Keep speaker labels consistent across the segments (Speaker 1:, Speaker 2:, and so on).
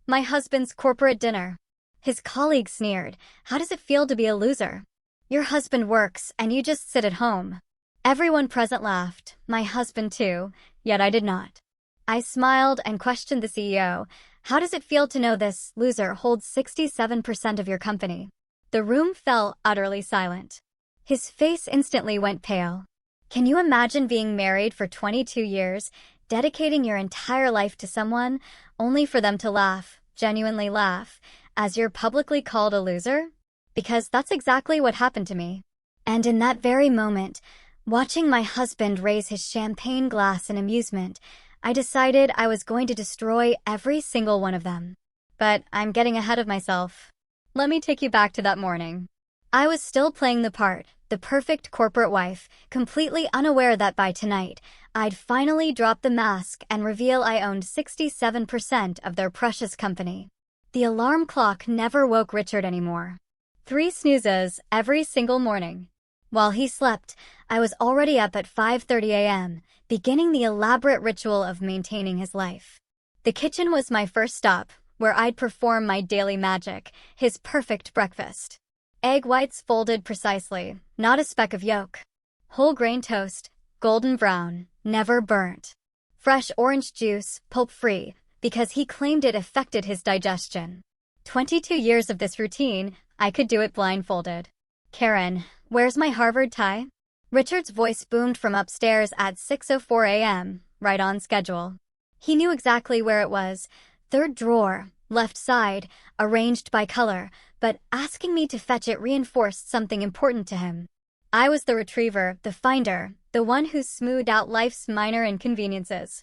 Speaker 1: My husband's corporate dinner. His colleague sneered, "How does it feel to be a loser? Your husband works and you just sit at home." Everyone present laughed, my husband too, yet I did not. I smiled and questioned the CEO. "How does it feel to know this loser holds 67% of your company?" The room fell utterly silent. His face instantly went pale. Can you imagine being married for 22 years, dedicating your entire life to someone, only for them to laugh, genuinely laugh, as you're publicly called a loser? Because that's exactly what happened to me. And in that very moment, watching my husband raise his champagne glass in amusement, I decided I was going to destroy every single one of them. But I'm getting ahead of myself. Let me take you back to that morning. I was still playing the part, the perfect corporate wife, completely unaware that by tonight, I'd finally drop the mask and reveal I owned 67% of their precious company. The alarm clock never woke Richard anymore. 3 snoozes every single morning. While he slept, I was already up at 5:30 a.m., beginning the elaborate ritual of maintaining his life. The kitchen was my first stop, where I'd perform my daily magic, his perfect breakfast. Egg whites folded precisely, not a speck of yolk. Whole grain toast, golden brown, never burnt. Fresh orange juice, pulp-free, because he claimed it affected his digestion. 22 years of this routine, I could do it blindfolded. "Karen, where's my Harvard tie?" Richard's voice boomed from upstairs at 6:04 a.m., right on schedule. He knew exactly where it was, 3rd drawer, left side, arranged by color, but asking me to fetch it reinforced something important to him. I was the retriever, the finder, the one who smoothed out life's minor inconveniences.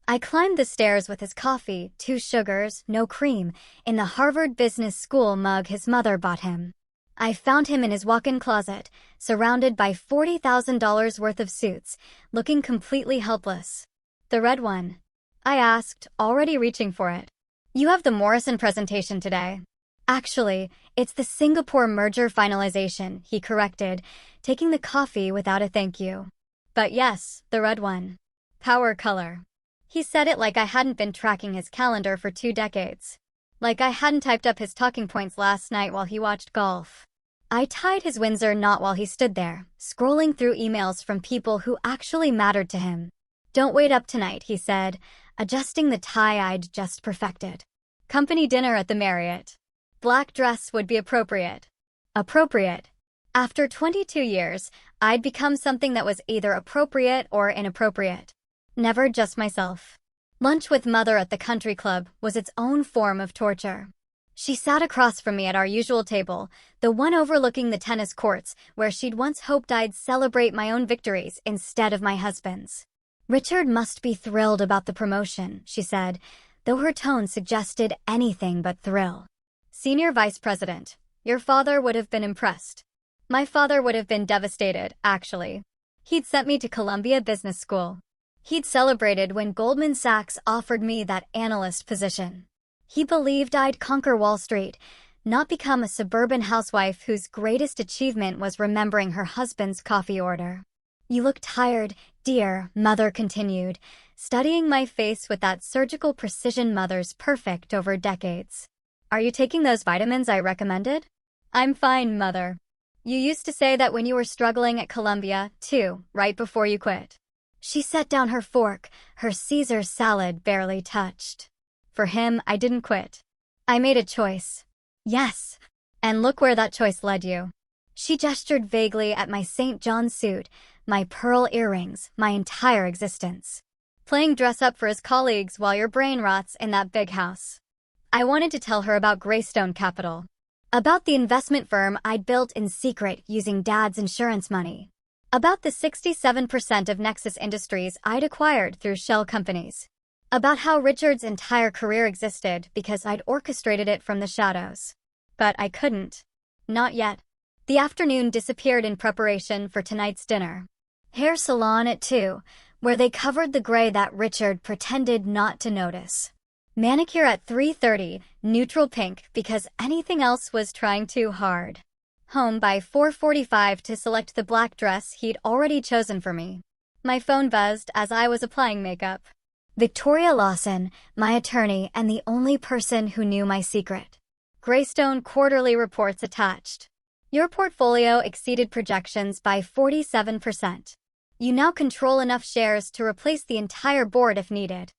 Speaker 1: I climbed the stairs with his coffee, 2 sugars, no cream, in the Harvard Business School mug his mother bought him. I found him in his walk-in closet, surrounded by $40,000 worth of suits, looking completely helpless. "The red one?" I asked, already reaching for it. "You have the Morrison presentation today." "Actually, it's the Singapore merger finalization," he corrected, taking the coffee without a thank you. "But yes, the red one. Power color." He said it like I hadn't been tracking his calendar for 2 decades. Like I hadn't typed up his talking points last night while he watched golf. I tied his Windsor knot while he stood there, scrolling through emails from people who actually mattered to him. "Don't wait up tonight," he said, adjusting the tie I'd just perfected. "Company dinner at the Marriott. Black dress would be appropriate." Appropriate. After 22 years, I'd become something that was either appropriate or inappropriate. Never just myself. Lunch with Mother at the country club was its own form of torture. She sat across from me at our usual table, the one overlooking the tennis courts, where she'd once hoped I'd celebrate my own victories instead of my husband's. "Richard must be thrilled about the promotion," she said, though her tone suggested anything but thrill. "Senior Vice President, your father would have been impressed." My father would have been devastated, actually. He'd sent me to Columbia Business School. He'd celebrated when Goldman Sachs offered me that analyst position. He believed I'd conquer Wall Street, not become a suburban housewife whose greatest achievement was remembering her husband's coffee order. "You look tired, dear," Mother continued, studying my face with that surgical precision Mother's perfect over decades. "Are you taking those vitamins I recommended?" "I'm fine, Mother. You used to say that when you were struggling at Columbia, too, right before you quit." She set down her fork, her Caesar salad barely touched. "For him, I didn't quit. I made a choice." "Yes. And look where that choice led you." She gestured vaguely at my St. John suit, my pearl earrings, my entire existence. "Playing dress-up for his colleagues while your brain rots in that big house." I wanted to tell her about Greystone Capital. About the investment firm I'd built in secret using Dad's insurance money. About the 67% of Nexus Industries I'd acquired through shell companies. About how Richard's entire career existed because I'd orchestrated it from the shadows. But I couldn't. Not yet. The afternoon disappeared in preparation for tonight's dinner. Hair salon at 2, where they covered the gray that Richard pretended not to notice. Manicure at 3:30, neutral pink because anything else was trying too hard. Home by 4:45 to select the black dress he'd already chosen for me. My phone buzzed as I was applying makeup. Victoria Lawson, my attorney and the only person who knew my secret. Greystone quarterly reports attached. Your portfolio exceeded projections by 47%. You now control enough shares to replace the entire board if needed.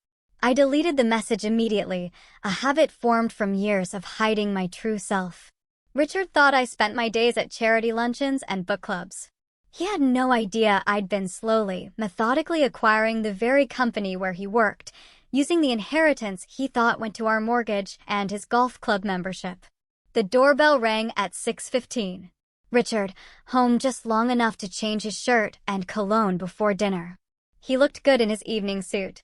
Speaker 1: I deleted the message immediately, a habit formed from years of hiding my true self. Richard thought I spent my days at charity luncheons and book clubs. He had no idea I'd been slowly, methodically acquiring the very company where he worked, using the inheritance he thought went to our mortgage and his golf club membership. The doorbell rang at 6:15. Richard, home just long enough to change his shirt and cologne before dinner. He looked good in his evening suit.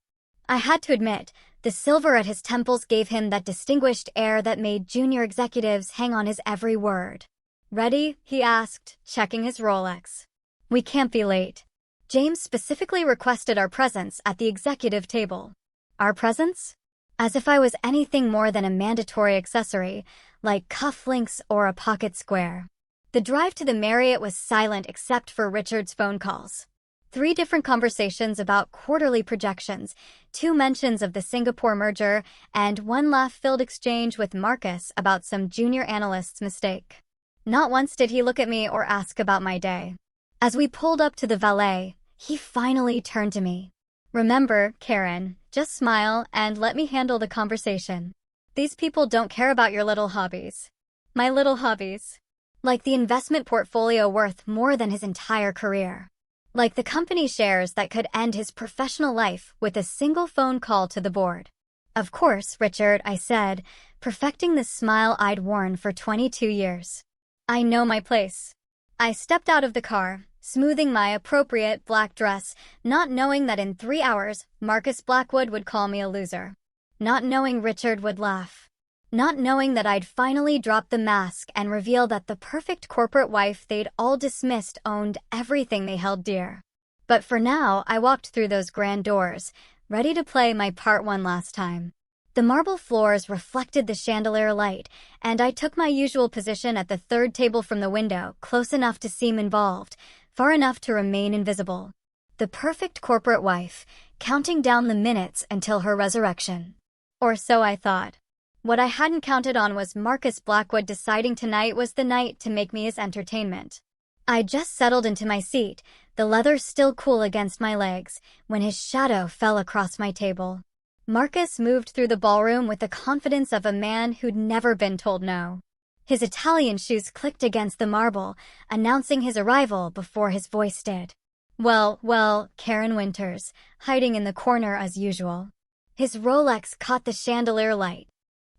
Speaker 1: I had to admit, the silver at his temples gave him that distinguished air that made junior executives hang on his every word. Ready? He asked, checking his Rolex. We can't be late. James specifically requested our presence at the executive table. Our presence? As if I was anything more than a mandatory accessory, like cufflinks or a pocket square. The drive to the Marriott was silent except for Richard's phone calls. 3 different conversations about quarterly projections, 2 mentions of the Singapore merger, and 1 laugh-filled exchange with Marcus about some junior analyst's mistake. Not once did he look at me or ask about my day. As we pulled up to the valet, he finally turned to me. Remember, Karen, just smile and let me handle the conversation. These people don't care about your little hobbies. My little hobbies. Like the investment portfolio worth more than his entire career. Like the company shares that could end his professional life with a single phone call to the board. Of course, Richard, I said, perfecting the smile I'd worn for 22 years. I know my place. I stepped out of the car, smoothing my appropriate black dress, not knowing that in 3 hours, Marcus Blackwood would call me a loser. Not knowing Richard would laugh. Not knowing that I'd finally dropped the mask and reveal that the perfect corporate wife they'd all dismissed owned everything they held dear. But for now, I walked through those grand doors, ready to play my part one last time. The marble floors reflected the chandelier light, and I took my usual position at the third table from the window, close enough to seem involved, far enough to remain invisible. The perfect corporate wife, counting down the minutes until her resurrection. Or so I thought. What I hadn't counted on was Marcus Blackwood deciding tonight was the night to make me his entertainment. I just settled into my seat, the leather still cool against my legs, when his shadow fell across my table. Marcus moved through the ballroom with the confidence of a man who'd never been told no. His Italian shoes clicked against the marble, announcing his arrival before his voice did. Well, Karen Winters, hiding in the corner as usual. His Rolex caught the chandelier light.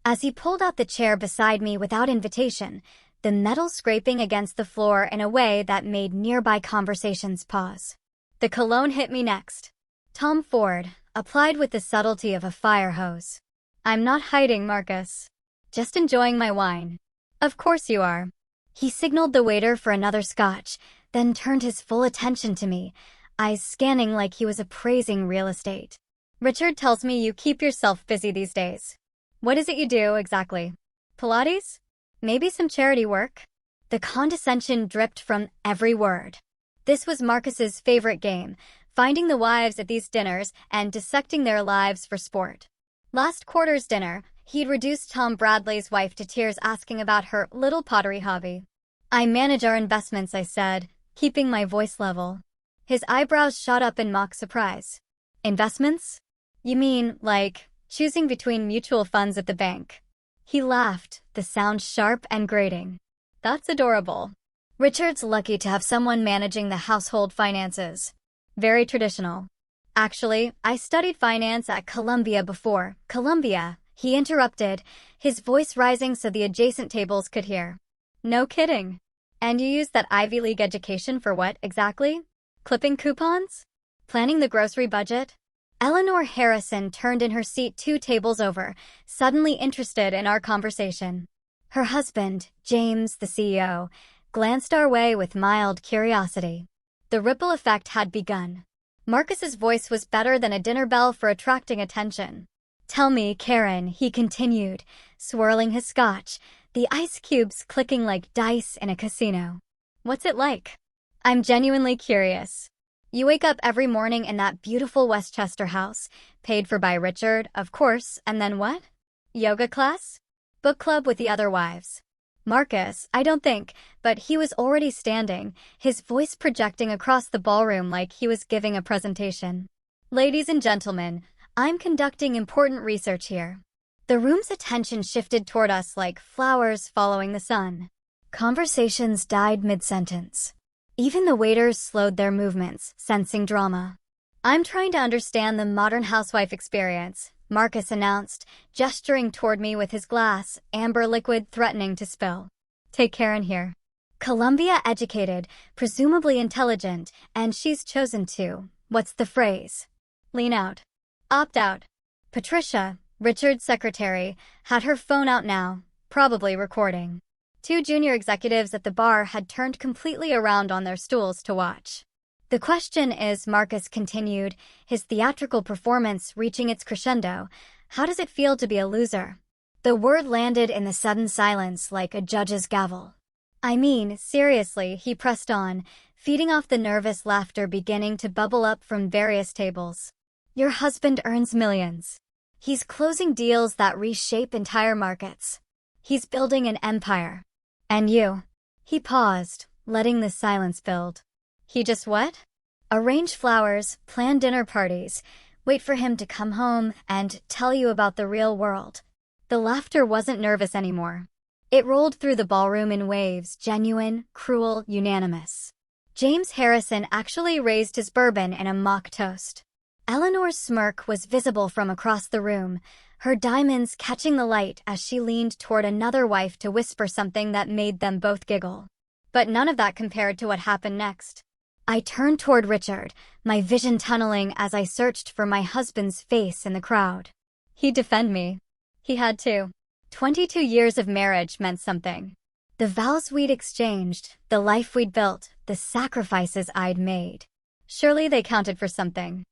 Speaker 1: As he pulled out the chair beside me without invitation, the metal scraping against the floor in a way that made nearby conversations pause. The cologne hit me next. Tom Ford, applied with the subtlety of a fire hose. I'm not hiding, Marcus. Just enjoying my wine. Of course you are. He signaled the waiter for another scotch, then turned his full attention to me, eyes scanning like he was appraising real estate. Richard tells me you keep yourself busy these days. What is it you do, exactly? Pilates? Maybe some charity work? The condescension dripped from every word. This was Marcus's favorite game, finding the wives at these dinners and dissecting their lives for sport. Last quarter's dinner, he'd reduced Tom Bradley's wife to tears asking about her little pottery hobby. I manage our investments, I said, keeping my voice level. His eyebrows shot up in mock surprise. Investments? You mean, like, choosing between mutual funds at the bank? He laughed, the sound sharp and grating. That's adorable. Richard's lucky to have someone managing the household finances. Very traditional. Actually, I studied finance at Columbia before. Columbia, he interrupted, his voice rising so the adjacent tables could hear. No kidding. And you used that Ivy League education for what, exactly? Clipping coupons? Planning the grocery budget? Eleanor Harrison turned in her seat 2 tables over, suddenly interested in our conversation. Her husband, James, the CEO, glanced our way with mild curiosity. The ripple effect had begun. Marcus's voice was better than a dinner bell for attracting attention. Tell me, Karen, he continued, swirling his scotch, the ice cubes clicking like dice in a casino. What's it like? I'm genuinely curious. You wake up every morning in that beautiful Westchester house, paid for by Richard, of course, and then what? Yoga class? Book club with the other wives. Marcus, I don't think, but he was already standing, his voice projecting across the ballroom like he was giving a presentation. Ladies and gentlemen, I'm conducting important research here. The room's attention shifted toward us like flowers following the sun. Conversations died mid-sentence. Even the waiters slowed their movements, sensing drama. I'm trying to understand the modern housewife experience, Marcus announced, gesturing toward me with his glass, amber liquid threatening to spill. Take care in here. Columbia educated, presumably intelligent, and she's chosen to, what's the phrase? Lean out. Opt out. Patricia, Richard's secretary, had her phone out now, probably recording. Two junior executives at the bar had turned completely around on their stools to watch. The question is, Marcus continued, his theatrical performance reaching its crescendo, how does it feel to be a loser? The word landed in the sudden silence like a judge's gavel. I mean, seriously, he pressed on, feeding off the nervous laughter beginning to bubble up from various tables. Your husband earns millions. He's closing deals that reshape entire markets. He's building an empire. And you? He paused, letting the silence build. He just what? Arrange flowers, plan dinner parties, wait for him to come home and tell you about the real world. The laughter wasn't nervous anymore. It rolled through the ballroom in waves, genuine, cruel, unanimous. James Harrison actually raised his bourbon in a mock toast. Eleanor's smirk was visible from across the room, her diamonds catching the light as she leaned toward another wife to whisper something that made them both giggle. But none of that compared to what happened next. I turned toward Richard, my vision tunneling as I searched for my husband's face in the crowd. He'd defend me. He had to. 22 years of marriage meant something. The vows we'd exchanged, the life we'd built, the sacrifices I'd made. Surely they counted for something.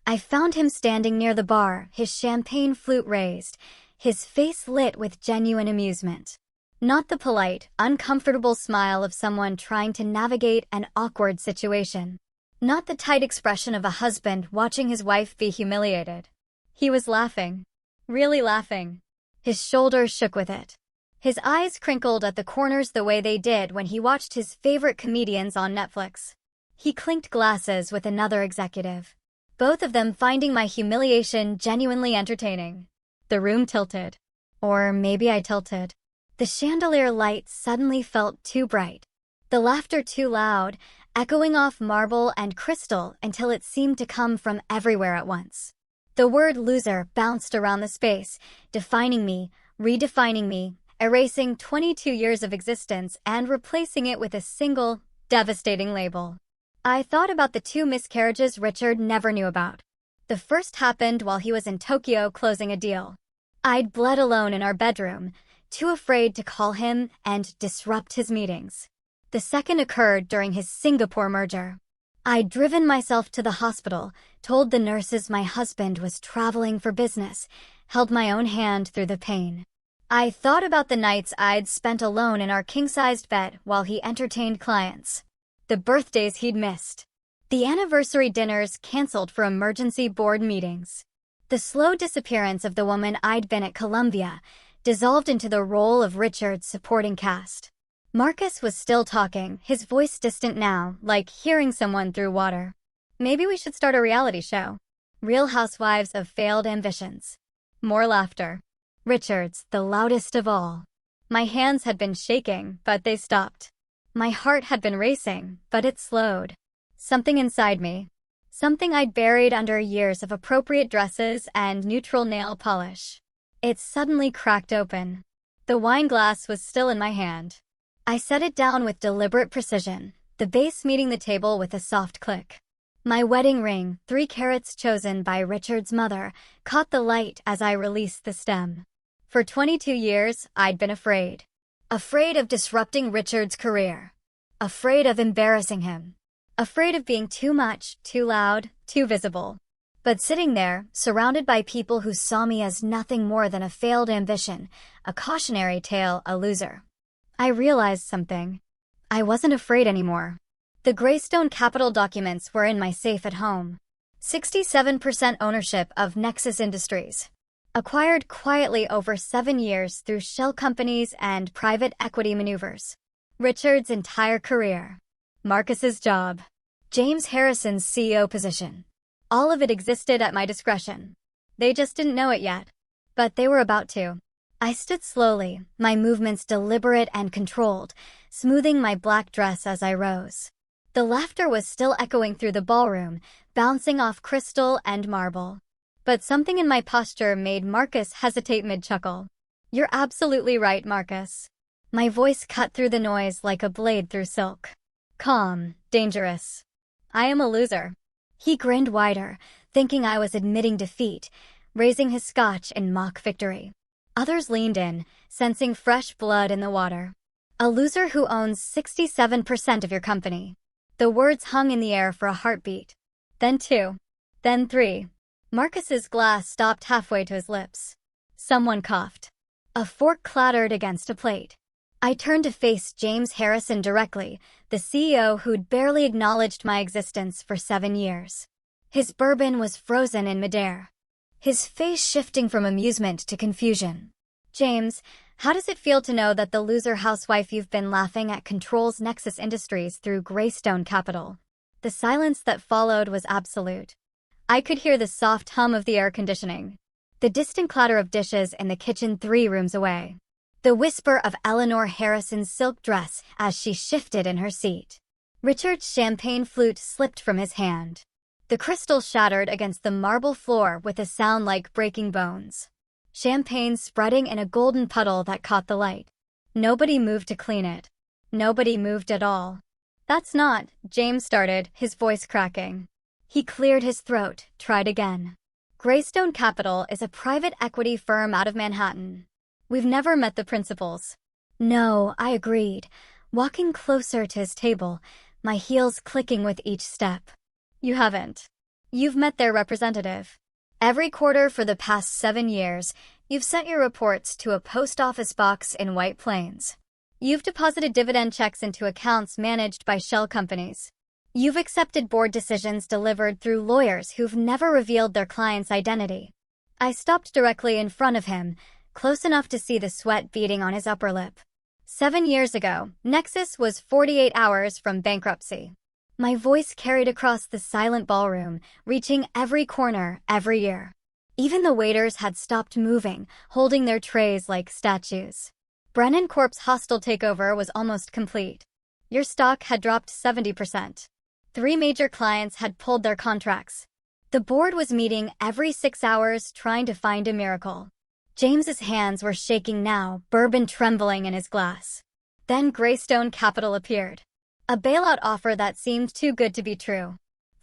Speaker 1: I found him standing near the bar, his champagne flute raised, his face lit with genuine amusement. Not the polite, uncomfortable smile of someone trying to navigate an awkward situation. Not the tight expression of a husband watching his wife be humiliated. He was laughing. Really laughing. His shoulders shook with it. His eyes crinkled at the corners the way they did when he watched his favorite comedians on Netflix. He clinked glasses with another executive, both of them finding my humiliation genuinely entertaining. The room tilted. Or maybe I tilted. The chandelier light suddenly felt too bright. The laughter too loud, echoing off marble and crystal until it seemed to come from everywhere at once. The word loser bounced around the space, defining me, redefining me, erasing 22 years of existence and replacing it with a single, devastating label. I thought about the two miscarriages Richard never knew about. The first happened while he was in Tokyo closing a deal. I'd bled alone in our bedroom, too afraid to call him and disrupt his meetings. The second occurred during his Singapore merger. I'd driven myself to the hospital, told the nurses my husband was traveling for business, held my own hand through the pain. I thought about the nights I'd spent alone in our king-sized bed while he entertained clients. The birthdays he'd missed. The anniversary dinners canceled for emergency board meetings. The slow disappearance of the woman I'd been at Columbia, dissolved into the role of Richard's supporting cast. Marcus was still talking, his voice distant now, like hearing someone through water. Maybe we should start a reality show. Real Housewives of Failed Ambitions. More laughter. Richard's, the loudest of all. My hands had been shaking, but they stopped. My heart had been racing, but it slowed. Something inside me. Something I'd buried under years of appropriate dresses and neutral nail polish. It suddenly cracked open. The wine glass was still in my hand. I set it down with deliberate precision, the base meeting the table with a soft click. My wedding ring, 3 carats chosen by Richard's mother, caught the light as I released the stem. For 22 years, I'd been afraid. Afraid of disrupting Richard's career. Afraid of embarrassing him. Afraid of being too much, too loud, too visible. But sitting there, surrounded by people who saw me as nothing more than a failed ambition, a cautionary tale, a loser, I realized something. I wasn't afraid anymore. The Greystone Capital documents were in my safe at home. 67% ownership of Nexus Industries. Acquired quietly over 7 years through shell companies and private equity maneuvers. Richard's entire career. Marcus's job. James Harrison's CEO position. All of it existed at my discretion. They just didn't know it yet. But they were about to. I stood slowly, my movements deliberate and controlled, smoothing my black dress as I rose. The laughter was still echoing through the ballroom, bouncing off crystal and marble. But something in my posture made Marcus hesitate mid-chuckle. "You're absolutely right, Marcus." My voice cut through the noise like a blade through silk. Calm, dangerous. "I am a loser." He grinned wider, thinking I was admitting defeat, raising his scotch in mock victory. Others leaned in, sensing fresh blood in the water. "A loser who owns 67% of your company." The words hung in the air for a heartbeat. Then 2. Then 3. Marcus's glass stopped halfway to his lips. Someone coughed. A fork clattered against a plate. I turned to face James Harrison directly, the CEO who'd barely acknowledged my existence for 7 years. His bourbon was frozen in midair, his face shifting from amusement to confusion. "James, how does it feel to know that the loser housewife you've been laughing at controls Nexus Industries through Greystone Capital?" The silence that followed was absolute. I could hear the soft hum of the air conditioning, the distant clatter of dishes in the kitchen 3 rooms away, the whisper of Eleanor Harrison's silk dress as she shifted in her seat. Richard's champagne flute slipped from his hand. The crystal shattered against the marble floor with a sound like breaking bones. Champagne spreading in a golden puddle that caught the light. Nobody moved to clean it. Nobody moved at all. "That's not," James started, his voice cracking. He cleared his throat, tried again. "Greystone Capital is a private equity firm out of Manhattan. We've never met the principals." "No," I agreed, walking closer to his table, my heels clicking with each step. "You haven't. You've met their representative. Every quarter for the past 7 years, you've sent your reports to a post office box in White Plains. You've deposited dividend checks into accounts managed by shell companies. You've accepted board decisions delivered through lawyers who've never revealed their client's identity." I stopped directly in front of him, close enough to see the sweat beading on his upper lip. 7 years ago, Nexus was 48 hours from bankruptcy. My voice carried across the silent ballroom, reaching every corner, every year. Even the waiters had stopped moving, holding their trays like statues. Brennan Corp's hostile takeover was almost complete. Your stock had dropped 70%. 3 major clients had pulled their contracts. The board was meeting every 6 hours trying to find a miracle. James's hands were shaking now, bourbon trembling in his glass. Then Greystone Capital appeared. A bailout offer that seemed too good to be true.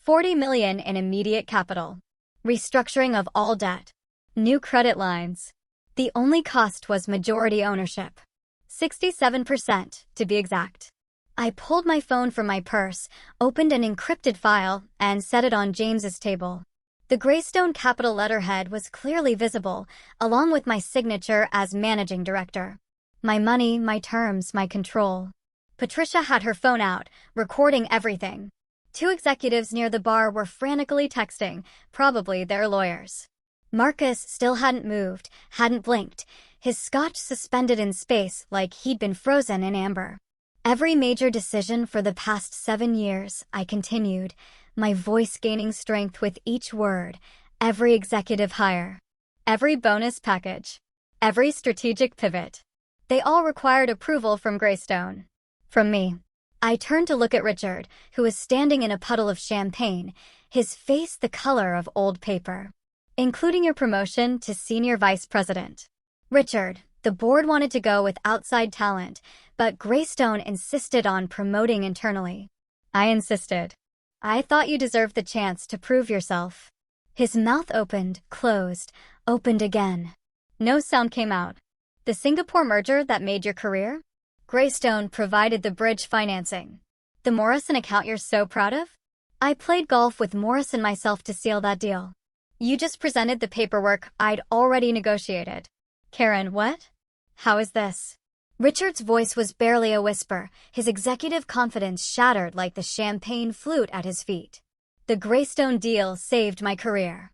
Speaker 1: $40 million in immediate capital. Restructuring of all debt. New credit lines. The only cost was majority ownership. 67%, to be exact. I pulled my phone from my purse, opened an encrypted file, and set it on James's table. The Greystone Capital letterhead was clearly visible, along with my signature as managing director. My money, my terms, my control. Patricia had her phone out, recording everything. 2 executives near the bar were frantically texting, probably their lawyers. Marcus still hadn't moved, hadn't blinked, his scotch suspended in space like he'd been frozen in amber. "Every major decision for the past 7 years," I continued, my voice gaining strength with each word, "every executive hire, every bonus package, every strategic pivot. They all required approval from Greystone. From me." I turned to look at Richard, who was standing in a puddle of champagne, his face the color of old paper. "Including your promotion to senior vice president." "Richard, the board wanted to go with outside talent, but Greystone insisted on promoting internally." "I insisted. I thought you deserved the chance to prove yourself." His mouth opened, closed, opened again. No sound came out. "The Singapore merger that made your career? Greystone provided the bridge financing. The Morrison account you're so proud of? I played golf with Morrison myself to seal that deal. You just presented the paperwork I'd already negotiated." "Karen, what? How is this?" Richard's voice was barely a whisper, his executive confidence shattered like the champagne flute at his feet. The Greystone deal saved my career.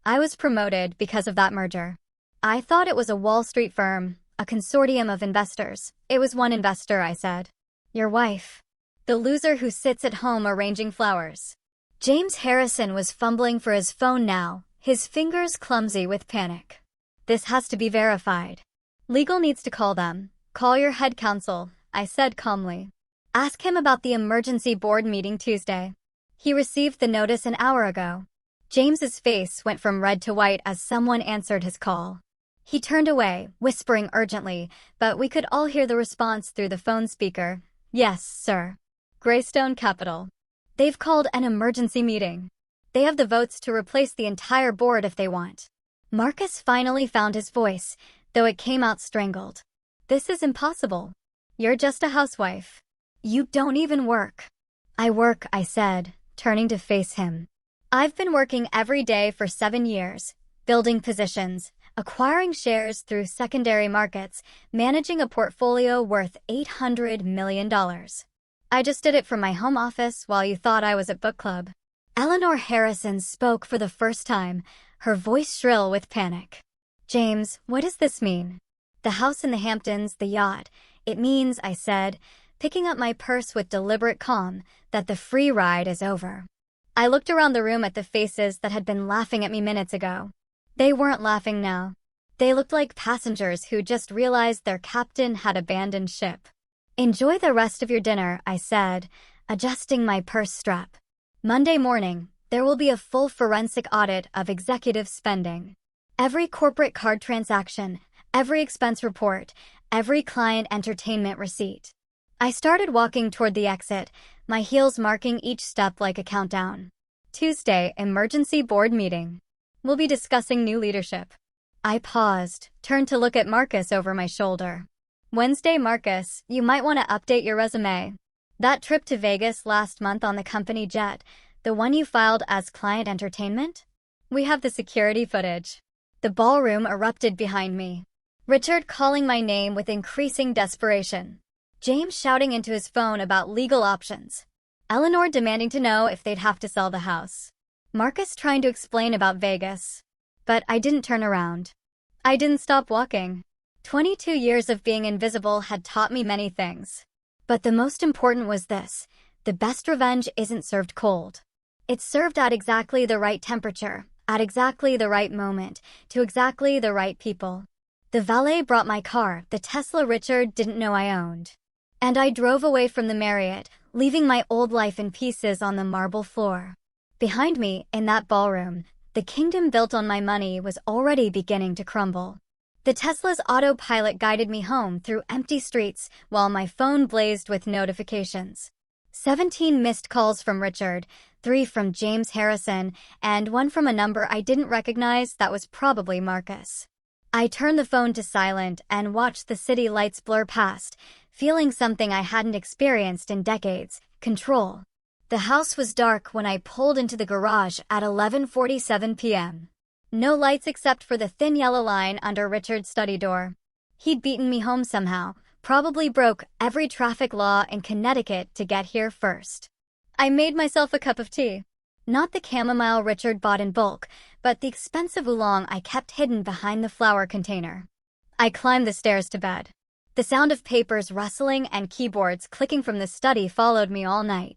Speaker 1: I was promoted because of that merger. I thought it was a Wall Street firm, a consortium of investors. It was one investor, I said. Your wife. The loser who sits at home arranging flowers. James Harrison was fumbling for his phone now, his fingers clumsy with panic. This has to be verified. Legal needs to call them. Call your head counsel, I said calmly. Ask him about the emergency board meeting Tuesday. He received the notice an hour ago. James's face went from red to white as someone answered his call. He turned away, whispering urgently, but we could all hear the response through the phone speaker. Yes, sir. Greystone Capital. They've called an emergency meeting. They have the votes to replace the entire board if they want. Marcus finally found his voice, though it came out strangled. This is impossible. You're just a housewife. You don't even work. I work, I said, turning to face him. I've been working every day for 7 years, building positions, acquiring shares through secondary markets, managing a portfolio worth $800 million. I just did it from my home office while you thought I was at book club. Eleanor Harrison spoke for the first time, her voice shrill with panic. James, what does this mean? The house in the Hamptons, the yacht. It means, I said, picking up my purse with deliberate calm, that the free ride is over. I looked around the room at the faces that had been laughing at me minutes ago. They weren't laughing now. They looked like passengers who just realized their captain had abandoned ship. Enjoy the rest of your dinner, I said, adjusting my purse strap. Monday morning, there will be a full forensic audit of executive spending. Every corporate card transaction, every expense report, every client entertainment receipt. I started walking toward the exit, my heels marking each step like a countdown. Tuesday, emergency board meeting. We'll be discussing new leadership. I paused, turned to look at Marcus over my shoulder. Wednesday, Marcus, you might want to update your resume. That trip to Vegas last month on the company jet, the one you filed as client entertainment? We have the security footage. The ballroom erupted behind me. Richard calling my name with increasing desperation. James shouting into his phone about legal options. Eleanor demanding to know if they'd have to sell the house. Marcus trying to explain about Vegas. But I didn't turn around. I didn't stop walking. 22 years of being invisible had taught me many things. But the most important was this: the best revenge isn't served cold. It's served at exactly the right temperature, at exactly the right moment, to exactly the right people. The valet brought my car, the Tesla Richard didn't know I owned. And I drove away from the Marriott, leaving my old life in pieces on the marble floor. Behind me, in that ballroom, the kingdom built on my money was already beginning to crumble. The Tesla's autopilot guided me home through empty streets while my phone blazed with notifications. 17 missed calls from Richard, 3 from James Harrison, and 1 from a number I didn't recognize that was probably Marcus. I turned the phone to silent and watched the city lights blur past, feeling something I hadn't experienced in decades: control. The house was dark when I pulled into the garage at 11:47 p.m. No lights except for the thin yellow line under Richard's study door. He'd beaten me home somehow, probably broke every traffic law in Connecticut to get here first. I made myself a cup of tea. Not the chamomile Richard bought in bulk, but the expensive oolong I kept hidden behind the flower container. I climbed the stairs to bed. The sound of papers rustling and keyboards clicking from the study followed me all night.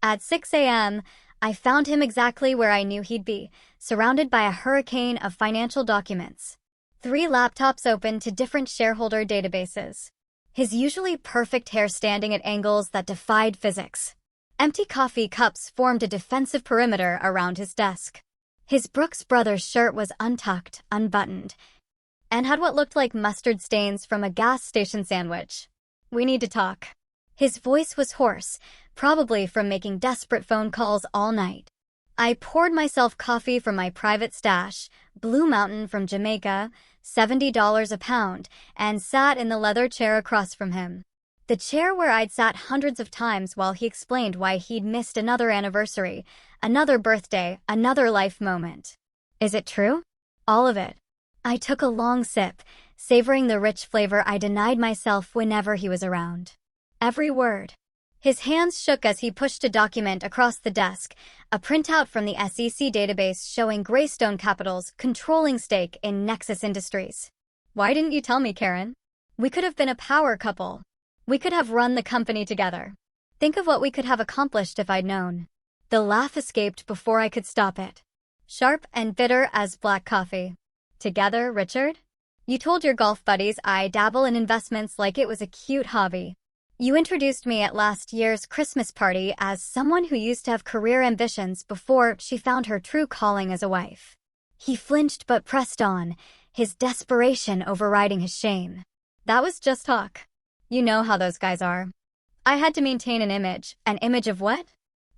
Speaker 1: At 6 a.m., I found him exactly where I knew he'd be, surrounded by a hurricane of financial documents. 3 laptops open to different shareholder databases. His usually perfect hair standing at angles that defied physics. Empty coffee cups formed a defensive perimeter around his desk. His Brooks Brothers shirt was untucked, unbuttoned, and had what looked like mustard stains from a gas station sandwich. We need to talk. His voice was hoarse, probably from making desperate phone calls all night. I poured myself coffee from my private stash, Blue Mountain from Jamaica, $70 a pound, and sat in the leather chair across from him. The chair where I'd sat hundreds of times while he explained why he'd missed another anniversary, another birthday, another life moment. Is it true? All of it. I took a long sip, savoring the rich flavor I denied myself whenever he was around. Every word. His hands shook as he pushed a document across the desk, a printout from the SEC database showing Greystone Capital's controlling stake in Nexus Industries. Why didn't you tell me, Karen? We could have been a power couple. We could have run the company together. Think of what we could have accomplished if I'd known. The laugh escaped before I could stop it. Sharp and bitter as black coffee. Together, Richard? You told your golf buddies I dabble in investments like it was a cute hobby. You introduced me at last year's Christmas party as someone who used to have career ambitions before she found her true calling as a wife. He flinched but pressed on, his desperation overriding his shame. That was just talk. You know how those guys are. I had to maintain an image. An image of what?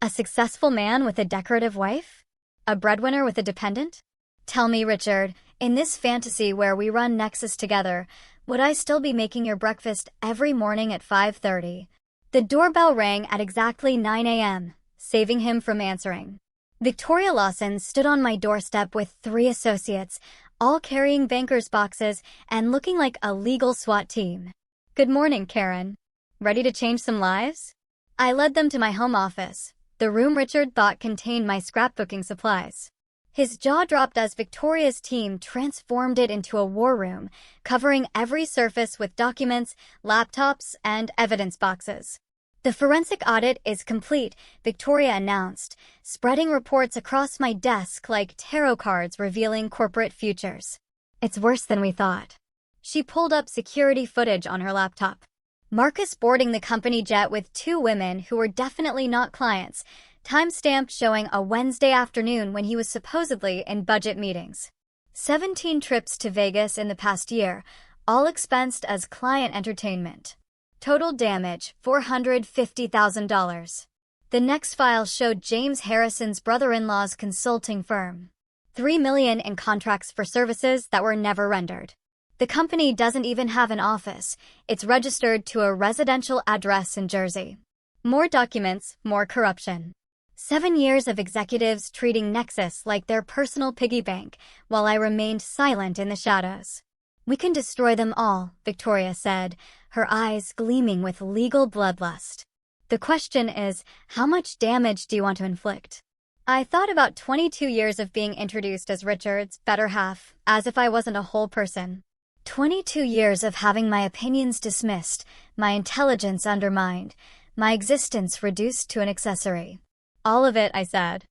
Speaker 1: A successful man with a decorative wife? A breadwinner with a dependent? Tell me, Richard, in this fantasy where we run Nexus together, would I still be making your breakfast every morning at 5:30? The doorbell rang at exactly 9 a.m., saving him from answering. Victoria Lawson stood on my doorstep with 3 associates, all carrying banker's boxes and looking like a legal SWAT team. Good morning, Karen. Ready to change some lives? I led them to my home office, the room Richard thought contained my scrapbooking supplies. His jaw dropped as Victoria's team transformed it into a war room, covering every surface with documents, laptops, and evidence boxes. The forensic audit is complete, Victoria announced, spreading reports across my desk like tarot cards revealing corporate futures. It's worse than we thought. She pulled up security footage on her laptop. Marcus boarding the company jet with 2 women who were definitely not clients, timestamp showing a Wednesday afternoon when he was supposedly in budget meetings. 17 trips to Vegas in the past year, all expensed as client entertainment. Total damage, $450,000. The next file showed James Harrison's brother-in-law's consulting firm. $3 million in contracts for services that were never rendered. The company doesn't even have an office. It's registered to a residential address in Jersey. More documents, more corruption. 7 years of executives treating Nexus like their personal piggy bank, while I remained silent in the shadows. We can destroy them all, Victoria said, her eyes gleaming with legal bloodlust. The question is, how much damage do you want to inflict? I thought about 22 years of being introduced as Richard's better half, as if I wasn't a whole person. 22 years of having my opinions dismissed, my intelligence undermined, my existence reduced to an accessory. All of it, I said.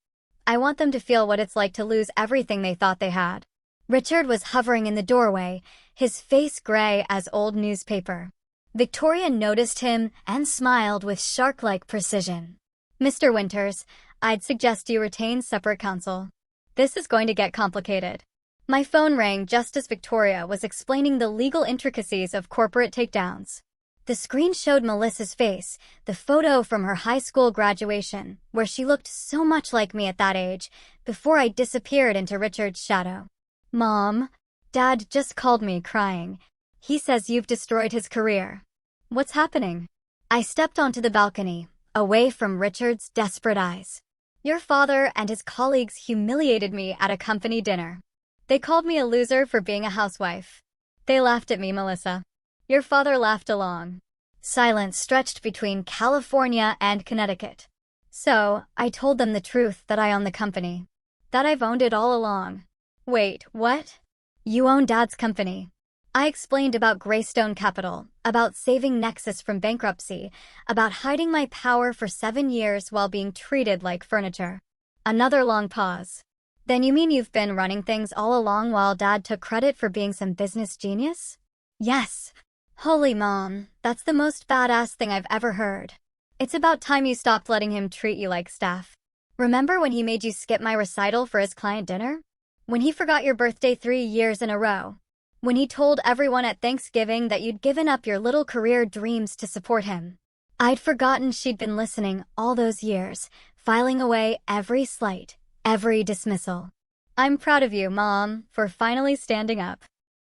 Speaker 1: I want them to feel what it's like to lose everything they thought they had. Richard was hovering in the doorway, his face gray as old newspaper. Victoria noticed him and smiled with shark-like precision. Mr. Winters, I'd suggest you retain separate counsel. This is going to get complicated. My phone rang just as Victoria was explaining the legal intricacies of corporate takedowns. The screen showed Melissa's face, the photo from her high school graduation, where she looked so much like me at that age, before I disappeared into Richard's shadow. Mom, Dad just called me crying. He says you've destroyed his career. What's happening? I stepped onto the balcony, away from Richard's desperate eyes. Your father and his colleagues humiliated me at a company dinner. They called me a loser for being a housewife. They laughed at me, Melissa. Your father laughed along. Silence stretched between California and Connecticut. So, I told them the truth that I own the company. That I've owned it all along. Wait, what? You own Dad's company. I explained about Greystone Capital, about saving Nexus from bankruptcy, about hiding my power for 7 years while being treated like furniture. Another long pause. Then you mean you've been running things all along while Dad took credit for being some business genius? Yes. Holy Mom, that's the most badass thing I've ever heard. It's about time you stopped letting him treat you like staff. Remember when he made you skip my recital for his client dinner? When he forgot your birthday 3 years in a row? When he told everyone at Thanksgiving that you'd given up your little career dreams to support him? I'd forgotten she'd been listening all those years, filing away every slight, every dismissal. I'm proud of you, Mom, for finally standing up.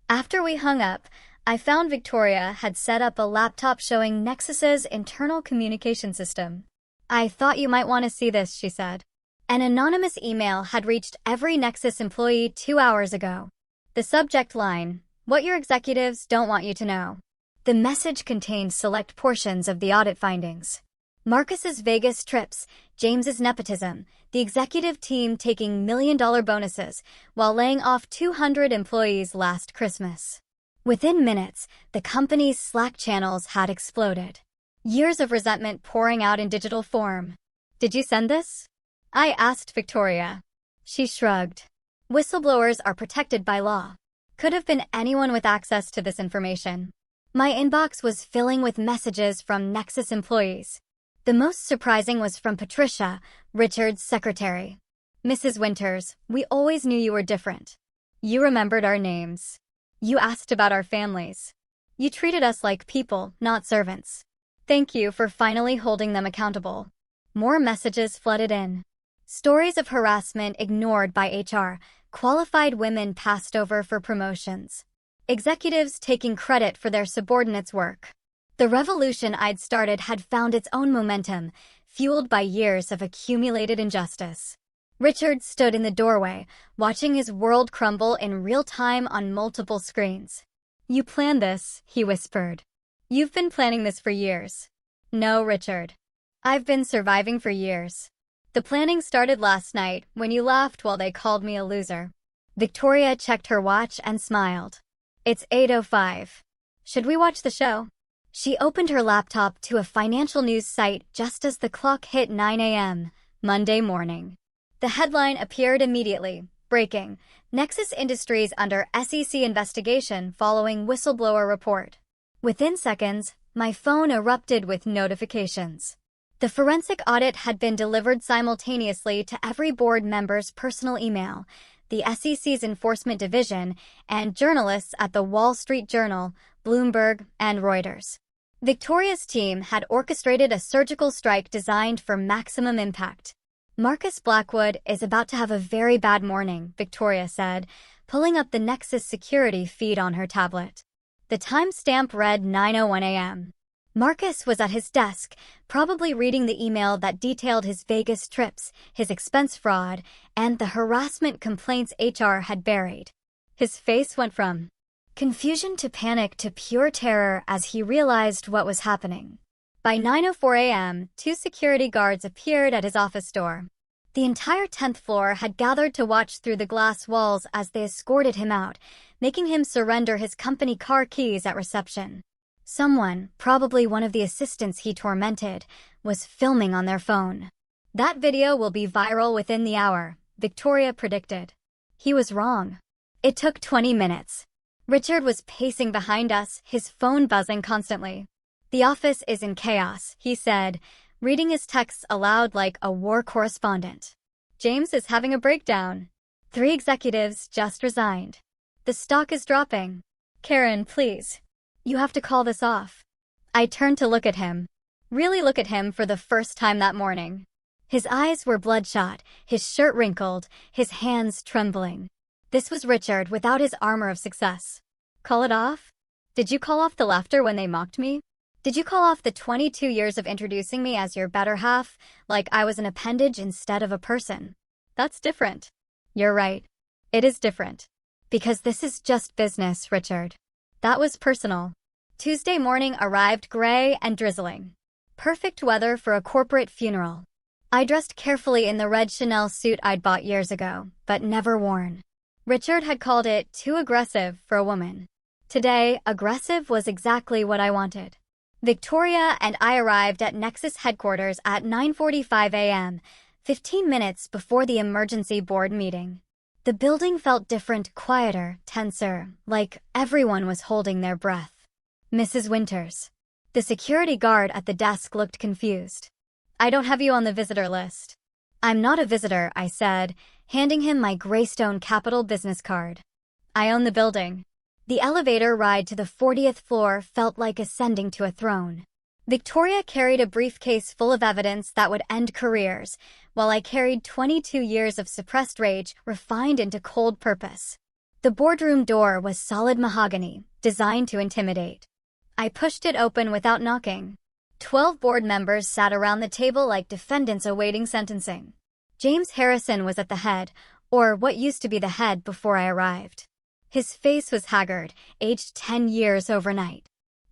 Speaker 1: After we hung up, I found Victoria had set up a laptop showing Nexus's internal communication system. I thought you might want to see this, she said. An anonymous email had reached every Nexus employee 2 hours ago. The subject line, What your executives don't want you to know. The message contained select portions of the audit findings. Marcus's Vegas trips, James's nepotism, the executive team taking million-dollar bonuses while laying off 200 employees last Christmas. Within minutes, the company's Slack channels had exploded. Years of resentment pouring out in digital form. Did you send this? I asked Victoria. She shrugged. Whistleblowers are protected by law. Could have been anyone with access to this information. My inbox was filling with messages from Nexus employees. The most surprising was from Patricia, Richard's secretary. Mrs. Winters, we always knew you were different. You remembered our names. You asked about our families. You treated us like people, not servants. Thank you for finally holding them accountable. More messages flooded in. Stories of harassment ignored by HR, qualified women passed over for promotions. Executives taking credit for their subordinates' work. The revolution I'd started had found its own momentum, fueled by years of accumulated injustice. Richard stood in the doorway, watching his world crumble in real time on multiple screens. You planned this, he whispered. You've been planning this for years. No, Richard. I've been surviving for years. The planning started last night when you laughed while they called me a loser. Victoria checked her watch and smiled. It's 8:05. Should we watch the show? She opened her laptop to a financial news site just as the clock hit 9 a.m., Monday morning. The headline appeared immediately, breaking, Nexus Industries under SEC investigation following whistleblower report. Within seconds, my phone erupted with notifications. The forensic audit had been delivered simultaneously to every board member's personal email, the SEC's Enforcement Division, and journalists at the Wall Street Journal, Bloomberg, and Reuters. Victoria's team had orchestrated a surgical strike designed for maximum impact. Marcus Blackwood is about to have a very bad morning, Victoria said, pulling up the Nexus security feed on her tablet. The timestamp read 9:01 a.m. Marcus was at his desk, probably reading the email that detailed his Vegas trips, his expense fraud, and the harassment complaints HR had buried. His face went from confusion to panic to pure terror as he realized what was happening. By 9:04 a.m., 2 security guards appeared at his office door. The entire 10th floor had gathered to watch through the glass walls as they escorted him out, making him surrender his company car keys at reception. Someone, probably one of the assistants he tormented, was filming on their phone. That video will be viral within the hour, Victoria predicted. He was wrong. It took 20 minutes. Richard was pacing behind us, his phone buzzing constantly. The office is in chaos, he said, reading his texts aloud like a war correspondent. James is having a breakdown. 3 executives just resigned. The stock is dropping. Karen, please. You have to call this off. I turned to look at him. Really look at him for the first time that morning. His eyes were bloodshot, his shirt wrinkled, his hands trembling. This was Richard without his armor of success. Call it off? Did you call off the laughter when they mocked me? Did you call off the 22 years of introducing me as your better half, like I was an appendage instead of a person? That's different. You're right. It is different. Because this is just business, Richard. That was personal. Tuesday morning arrived gray and drizzling. Perfect weather for a corporate funeral. I dressed carefully in the red Chanel suit I'd bought years ago, but never worn. Richard had called it too aggressive for a woman. Today, aggressive was exactly what I wanted. Victoria and I arrived at Nexus headquarters at 9:45 a.m., 15 minutes before the emergency board meeting. The building felt different, quieter, tenser, like everyone was holding their breath. Mrs. Winters. The security guard at the desk looked confused. I don't have you on the visitor list. I'm not a visitor, I said, handing him my Greystone Capital business card. I own the building. The elevator ride to the 40th floor felt like ascending to a throne. Victoria carried a briefcase full of evidence that would end careers, while I carried 22 years of suppressed rage refined into cold purpose. The boardroom door was solid mahogany, designed to intimidate. I pushed it open without knocking. 12 board members sat around the table like defendants awaiting sentencing. James Harrison was at the head, or what used to be the head before I arrived. His face was haggard, aged 10 years overnight.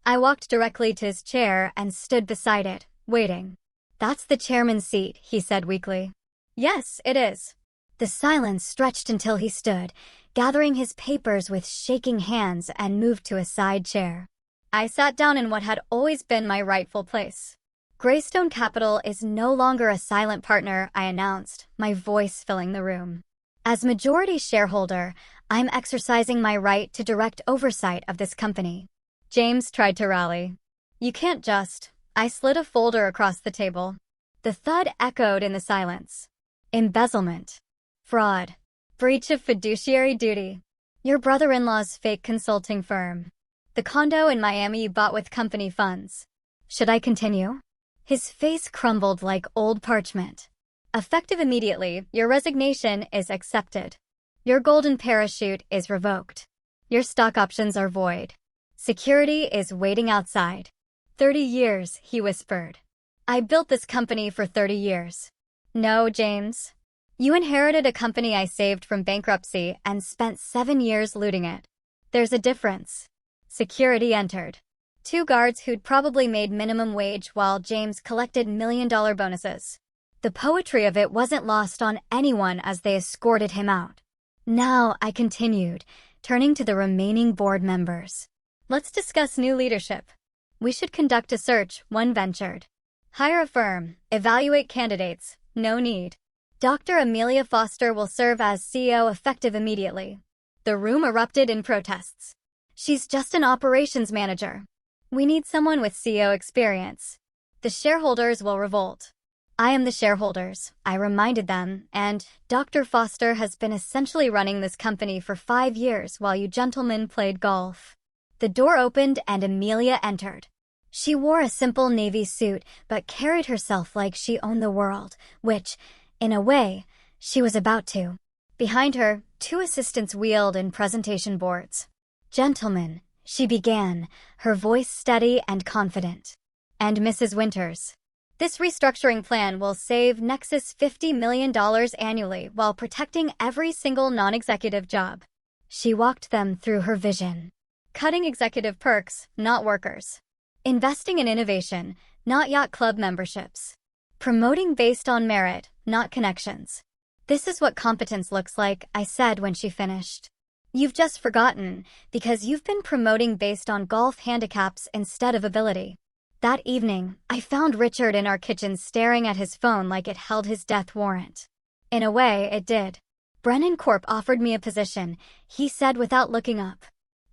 Speaker 1: I walked directly to his chair and stood beside it, waiting. "That's the chairman's seat," he said weakly. "Yes, it is." The silence stretched until he stood, gathering his papers with shaking hands, and moved to a side chair. I sat down in what had always been my rightful place. "Greystone Capital is no longer a silent partner," I announced, my voice filling the room. "As majority shareholder, I'm exercising my right to direct oversight of this company." James tried to rally. "You can't just..." I slid a folder across the table. The thud echoed in the silence. "Embezzlement. Fraud. Breach of fiduciary duty. Your brother-in-law's fake consulting firm. The condo in Miami you bought with company funds." Should I continue? His face crumbled like old parchment. "Effective immediately, your resignation is accepted. Your golden parachute is revoked. Your stock options are void. Security is waiting outside." 30 years, he whispered. "I built this company for 30 years. No, James. You inherited a company I saved from bankruptcy and spent 7 years looting it. There's a difference." Security entered. 2 guards who'd probably made minimum wage while James collected million-dollar bonuses. The poetry of it wasn't lost on anyone as they escorted him out. "Now," I continued, turning to the remaining board members. "Let's discuss new leadership. We should conduct a search," one ventured. "Hire a firm, evaluate candidates, no need. Dr. Amelia Foster will serve as CEO effective immediately." The room erupted in protests. "She's just an operations manager. We need someone with CEO experience." The shareholders will revolt. "I am the shareholders," I reminded them, "and Dr. Foster has been essentially running this company for 5 years while you gentlemen played golf." The door opened and Amelia entered. She wore a simple navy suit but carried herself like she owned the world, which, in a way, she was about to. Behind her, 2 assistants wheeled in presentation boards. "Gentlemen," she began, her voice steady and confident. "And Mrs. Winters. This restructuring plan will save Nexus $50 million annually while protecting every single non-executive job." She walked them through her vision. Cutting executive perks, not workers. Investing in innovation, not yacht club memberships. Promoting based on merit, not connections. "This is what competence looks like," I said when she finished. "You've just forgotten, because you've been promoting based on golf handicaps instead of ability." That evening, I found Richard in our kitchen staring at his phone like it held his death warrant. In a way, it did. "Brennan Corp offered me a position," he said without looking up.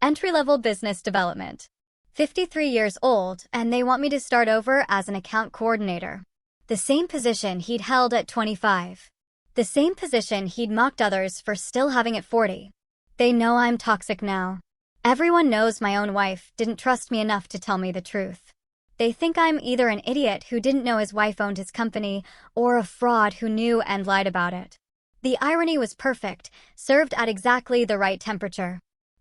Speaker 1: "Entry-level business development. 53 years old, and they want me to start over as an account coordinator." The same position he'd held at 25. The same position he'd mocked others for still having at 40. They know I'm toxic now. Everyone knows my own wife didn't trust me enough to tell me the truth. They think I'm either an idiot who didn't know his wife owned his company or a fraud who knew and lied about it. The irony was perfect, served at exactly the right temperature.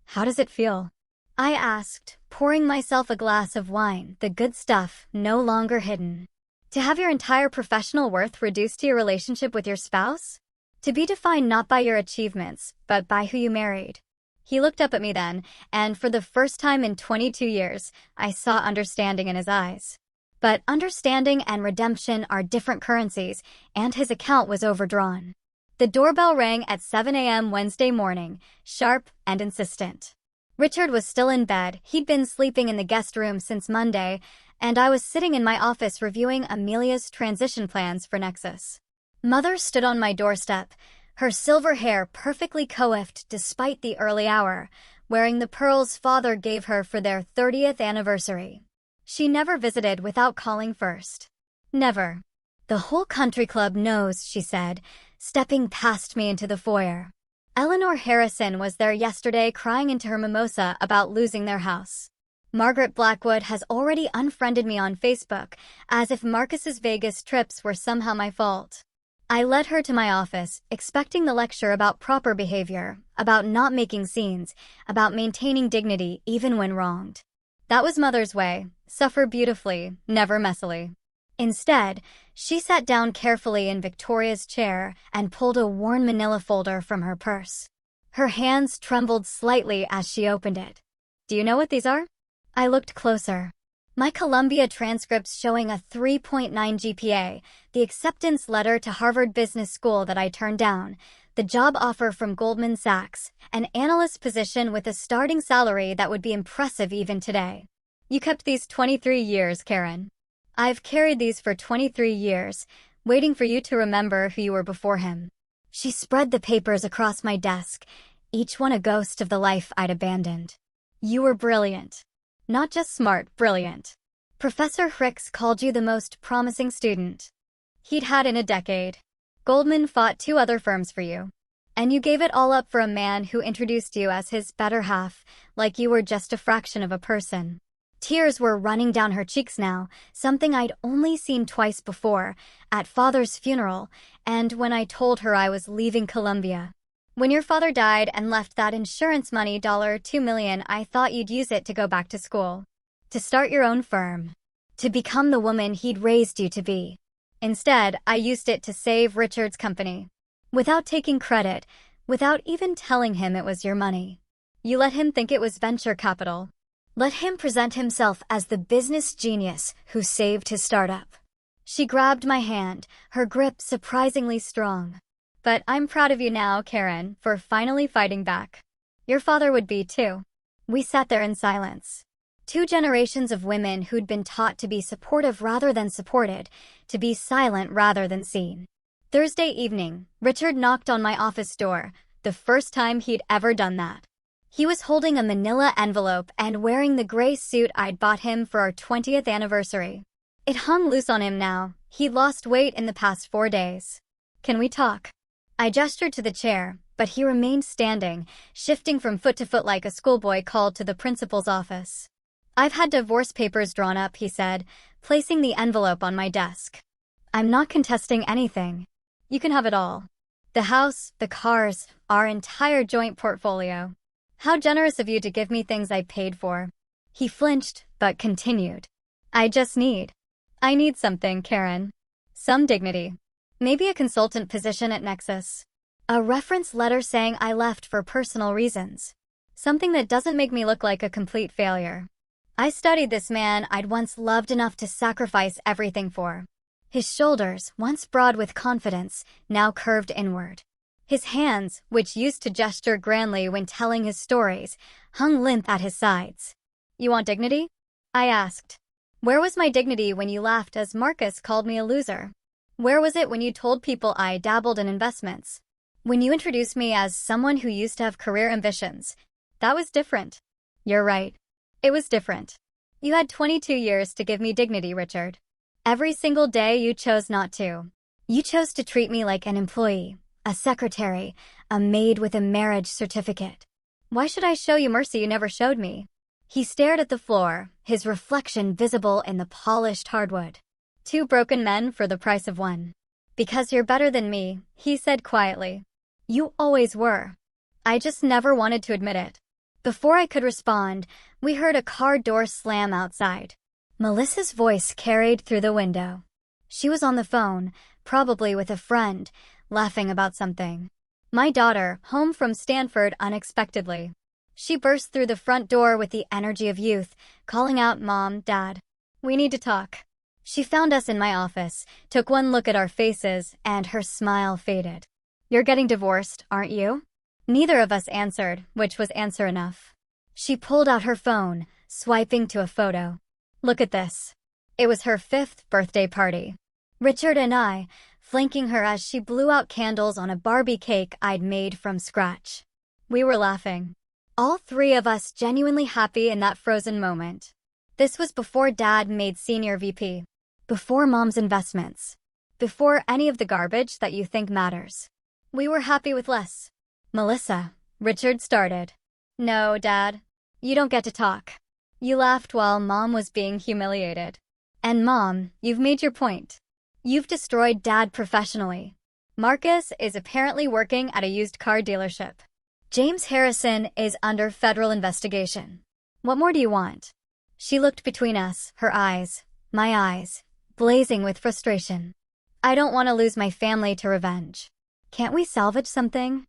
Speaker 1: "How does it feel?" I asked, pouring myself a glass of wine, the good stuff no longer hidden. "To have your entire professional worth reduced to your relationship with your spouse? To be defined not by your achievements, but by who you married." He looked up at me then, and for the first time in 22 years, I saw understanding in his eyes. But understanding and redemption are different currencies, and his account was overdrawn. The doorbell rang at 7 a.m. Wednesday morning, sharp and insistent. Richard was still in bed. He'd been sleeping in the guest room since Monday, and I was sitting in my office reviewing Amelia's transition plans for Nexus. Mother stood on my doorstep, her silver hair perfectly coiffed despite the early hour, wearing the pearls father gave her for their 30th anniversary. She never visited without calling first. Never. "The whole country club knows," she said, stepping past me into the foyer. "Eleanor Harrison was there yesterday crying into her mimosa about losing their house. Margaret Blackwood has already unfriended me on Facebook, as if Marcus's Vegas trips were somehow my fault." I led her to my office, expecting the lecture about proper behavior, about not making scenes, about maintaining dignity even when wronged. That was Mother's way: suffer beautifully, never messily. Instead, she sat down carefully in Victoria's chair and pulled a worn manila folder from her purse. Her hands trembled slightly as she opened it. Do you know what these are? I looked closer. My Columbia transcripts showing a 3.9 GPA, the acceptance letter to Harvard Business School that I turned down, the job offer from Goldman Sachs, an analyst position with a starting salary that would be impressive even today. You kept these 23 years, Karen. I've carried these for 23 years, waiting for you to remember who you were before him. She spread the papers across my desk, each one a ghost of the life I'd abandoned. You were brilliant. Not just smart, brilliant. Professor Hicks called you the most promising student he'd had in a decade. Goldman fought 2 other firms for you. And you gave it all up for a man who introduced you as his better half, like you were just a fraction of a person. Tears were running down her cheeks now, something I'd only seen twice before, at Father's funeral, and when I told her I was leaving Columbia. When your father died and left that insurance money, $2 million, I thought you'd use it to go back to school. To start your own firm. To become the woman he'd raised you to be. Instead, I used it to save Richard's company. Without taking credit, without even telling him it was your money. You let him think it was venture capital. Let him present himself as the business genius who saved his startup. She grabbed my hand, her grip surprisingly strong. But I'm proud of you now, Karen, for finally fighting back. Your father would be too. We sat there in silence. 2 generations of women who'd been taught to be supportive rather than supported, to be silent rather than seen. Thursday evening, Richard knocked on my office door, the first time he'd ever done that. He was holding a manila envelope and wearing the gray suit I'd bought him for our 20th anniversary. It hung loose on him now. He'd lost weight in the past 4 days. Can we talk? I gestured to the chair, but he remained standing, shifting from foot to foot like a schoolboy called to the principal's office. I've had divorce papers drawn up, he said, placing the envelope on my desk. I'm not contesting anything. You can have it all. The house, the cars, our entire joint portfolio. How generous of you to give me things I paid for. He flinched, but continued. I need something, Karen. Some dignity. Maybe a consultant position at Nexus. A reference letter saying I left for personal reasons. Something that doesn't make me look like a complete failure. I studied this man I'd once loved enough to sacrifice everything for. His shoulders, once broad with confidence, now curved inward. His hands, which used to gesture grandly when telling his stories, hung limp at his sides. You want dignity? I asked. Where was my dignity when you laughed as Marcus called me a loser? Where was it when you told people I dabbled in investments? When you introduced me as someone who used to have career ambitions? That was different. You're right. It was different. You had 22 years to give me dignity, Richard. Every single day you chose not to. You chose to treat me like an employee, a secretary, a maid with a marriage certificate. Why should I show you mercy you never showed me? He stared at the floor, his reflection visible in the polished hardwood. 2 broken men for the price of 1. Because you're better than me, he said quietly. You always were. I just never wanted to admit it. Before I could respond, we heard a car door slam outside. Melissa's voice carried through the window. She was on the phone, probably with a friend, laughing about something. My daughter, home from Stanford unexpectedly. She burst through the front door with the energy of youth, calling out, Mom, Dad. We need to talk. She found us in my office, took one look at our faces, and her smile faded. You're getting divorced, aren't you? Neither of us answered, which was answer enough. She pulled out her phone, swiping to a photo. Look at this. It was her 5th birthday party. Richard and I, flanking her as she blew out candles on a Barbie cake I'd made from scratch. We were laughing. All 3 of us genuinely happy in that frozen moment. This was before Dad made senior VP. Before Mom's investments. Before any of the garbage that you think matters. We were happy with less. Melissa, Richard started. No, Dad. You don't get to talk. You laughed while Mom was being humiliated. And Mom, you've made your point. You've destroyed Dad professionally. Marcus is apparently working at a used car dealership. James Harrison is under federal investigation. What more do you want? She looked between us, her eyes, my eyes, blazing with frustration. I don't want to lose my family to revenge. Can't we salvage something?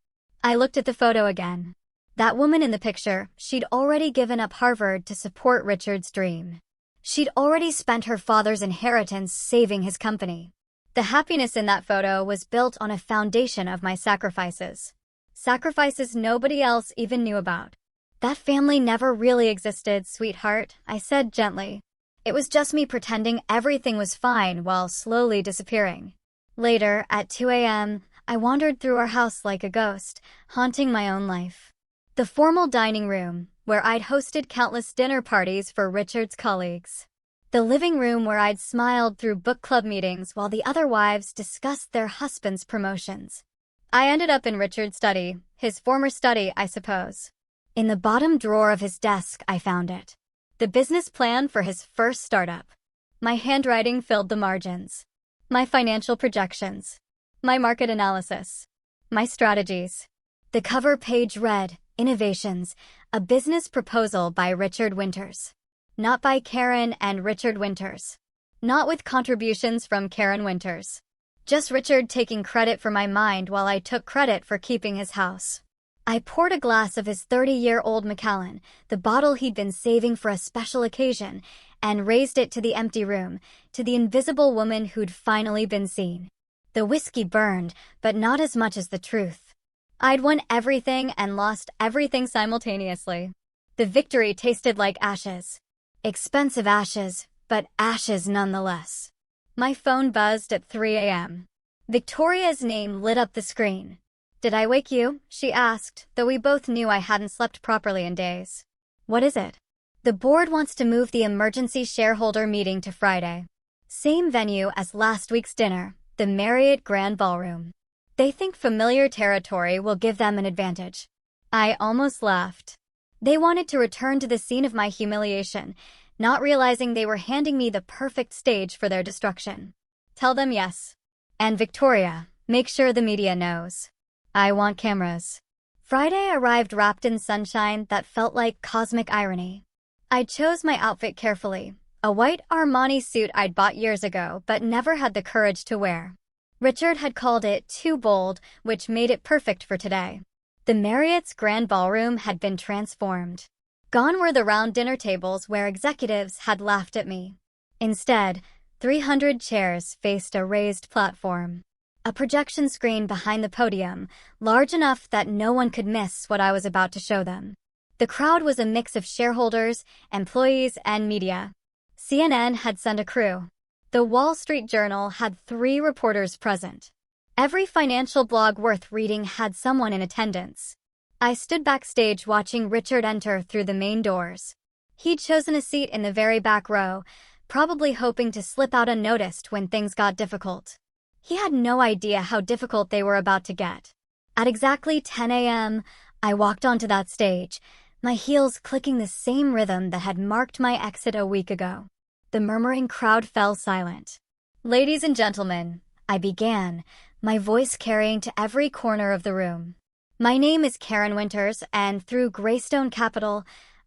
Speaker 1: I looked at the photo again. That woman in the picture, she'd already given up Harvard to support Richard's dream. She'd already spent her father's inheritance saving his company. The happiness in that photo was built on a foundation of my sacrifices. Sacrifices nobody else even knew about. That family never really existed, sweetheart, I said gently. It was just me pretending everything was fine while slowly disappearing. Later, at 2 a.m., I wandered through our house like a ghost, haunting my own life. The formal dining room, where I'd hosted countless dinner parties for Richard's colleagues. The living room where I'd smiled through book club meetings while the other wives discussed their husbands' promotions. I ended up in Richard's study, his former study, I suppose. In the bottom drawer of his desk, I found it. The business plan for his first startup. My handwriting filled the margins. My financial projections. My market analysis. My strategies. The cover page read, Innovations, a business proposal by Richard Winters. Not by Karen and Richard Winters. Not with contributions from Karen Winters. Just Richard taking credit for my mind while I took credit for keeping his house. I poured a glass of his 30-year-old Macallan, the bottle he'd been saving for a special occasion, and raised it to the empty room, to the invisible woman who'd finally been seen. The whiskey burned, but not as much as the truth. I'd won everything and lost everything simultaneously. The victory tasted like ashes. Expensive ashes, but ashes nonetheless. My phone buzzed at 3 a.m. Victoria's name lit up the screen. "Did I wake you?" she asked, though we both knew I hadn't slept properly in days. "What is it?" "The board wants to move the emergency shareholder meeting to Friday. Same venue as last week's dinner, the Marriott Grand Ballroom. They think familiar territory will give them an advantage." I almost laughed. They wanted to return to the scene of my humiliation, not realizing they were handing me the perfect stage for their destruction. "Tell them yes. And Victoria, make sure the media knows. I want cameras." Friday arrived wrapped in sunshine that felt like cosmic irony. I chose my outfit carefully, a white Armani suit I'd bought years ago but never had the courage to wear. Richard had called it too bold, which made it perfect for today. The Marriott's Grand Ballroom had been transformed. Gone were the round dinner tables where executives had laughed at me. Instead, 300 chairs faced a raised platform. A projection screen behind the podium, large enough that no one could miss what I was about to show them. The crowd was a mix of shareholders, employees, and media. CNN had sent a crew. The Wall Street Journal had 3 reporters present. Every financial blog worth reading had someone in attendance. I stood backstage watching Richard enter through the main doors. He'd chosen a seat in the very back row, probably hoping to slip out unnoticed when things got difficult. He had no idea how difficult they were about to get. At exactly 10 a.m., I walked onto that stage, my heels clicking the same rhythm that had marked my exit a week ago. The murmuring crowd fell silent. "Ladies and gentlemen," I began, my voice carrying to every corner of the room. "My name is Karen Winters, and through Greystone Capital,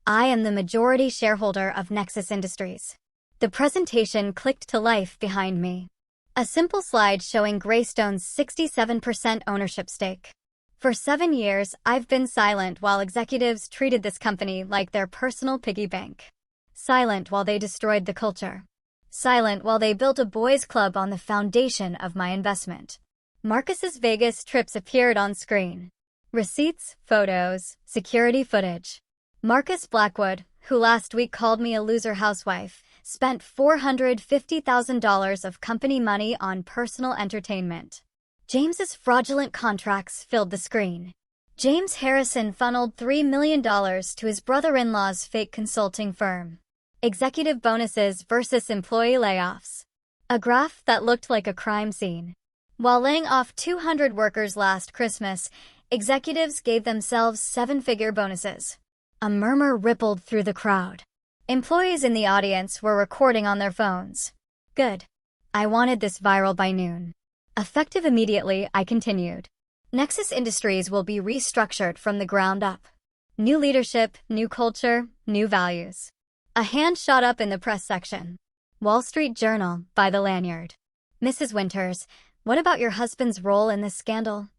Speaker 1: I am the majority shareholder of Nexus Industries." The presentation clicked to life behind me. A simple slide showing Greystone's 67% ownership stake. For 7 years, I've been silent while executives treated this company like their personal piggy bank. Silent while they destroyed the culture. Silent while they built a boys' club on the foundation of my investment. Marcus's Vegas trips appeared on screen. Receipts, photos, security footage. Marcus Blackwood, who last week called me a loser housewife, spent $450,000 of company money on personal entertainment. James's fraudulent contracts filled the screen. James Harrison funneled $3 million to his brother-in-law's fake consulting firm. Executive bonuses versus employee layoffs. A graph that looked like a crime scene. While laying off 200 workers last Christmas, executives gave themselves 7-figure bonuses. A murmur rippled through the crowd. Employees in the audience were recording on their phones. Good. I wanted this viral by noon. Effective immediately, I continued. Nexus Industries will be restructured from the ground up. New leadership, new culture, new values. A hand shot up in the press section. Wall Street Journal, by the lanyard. "Mrs. Winters, what about your husband's role in this scandal?"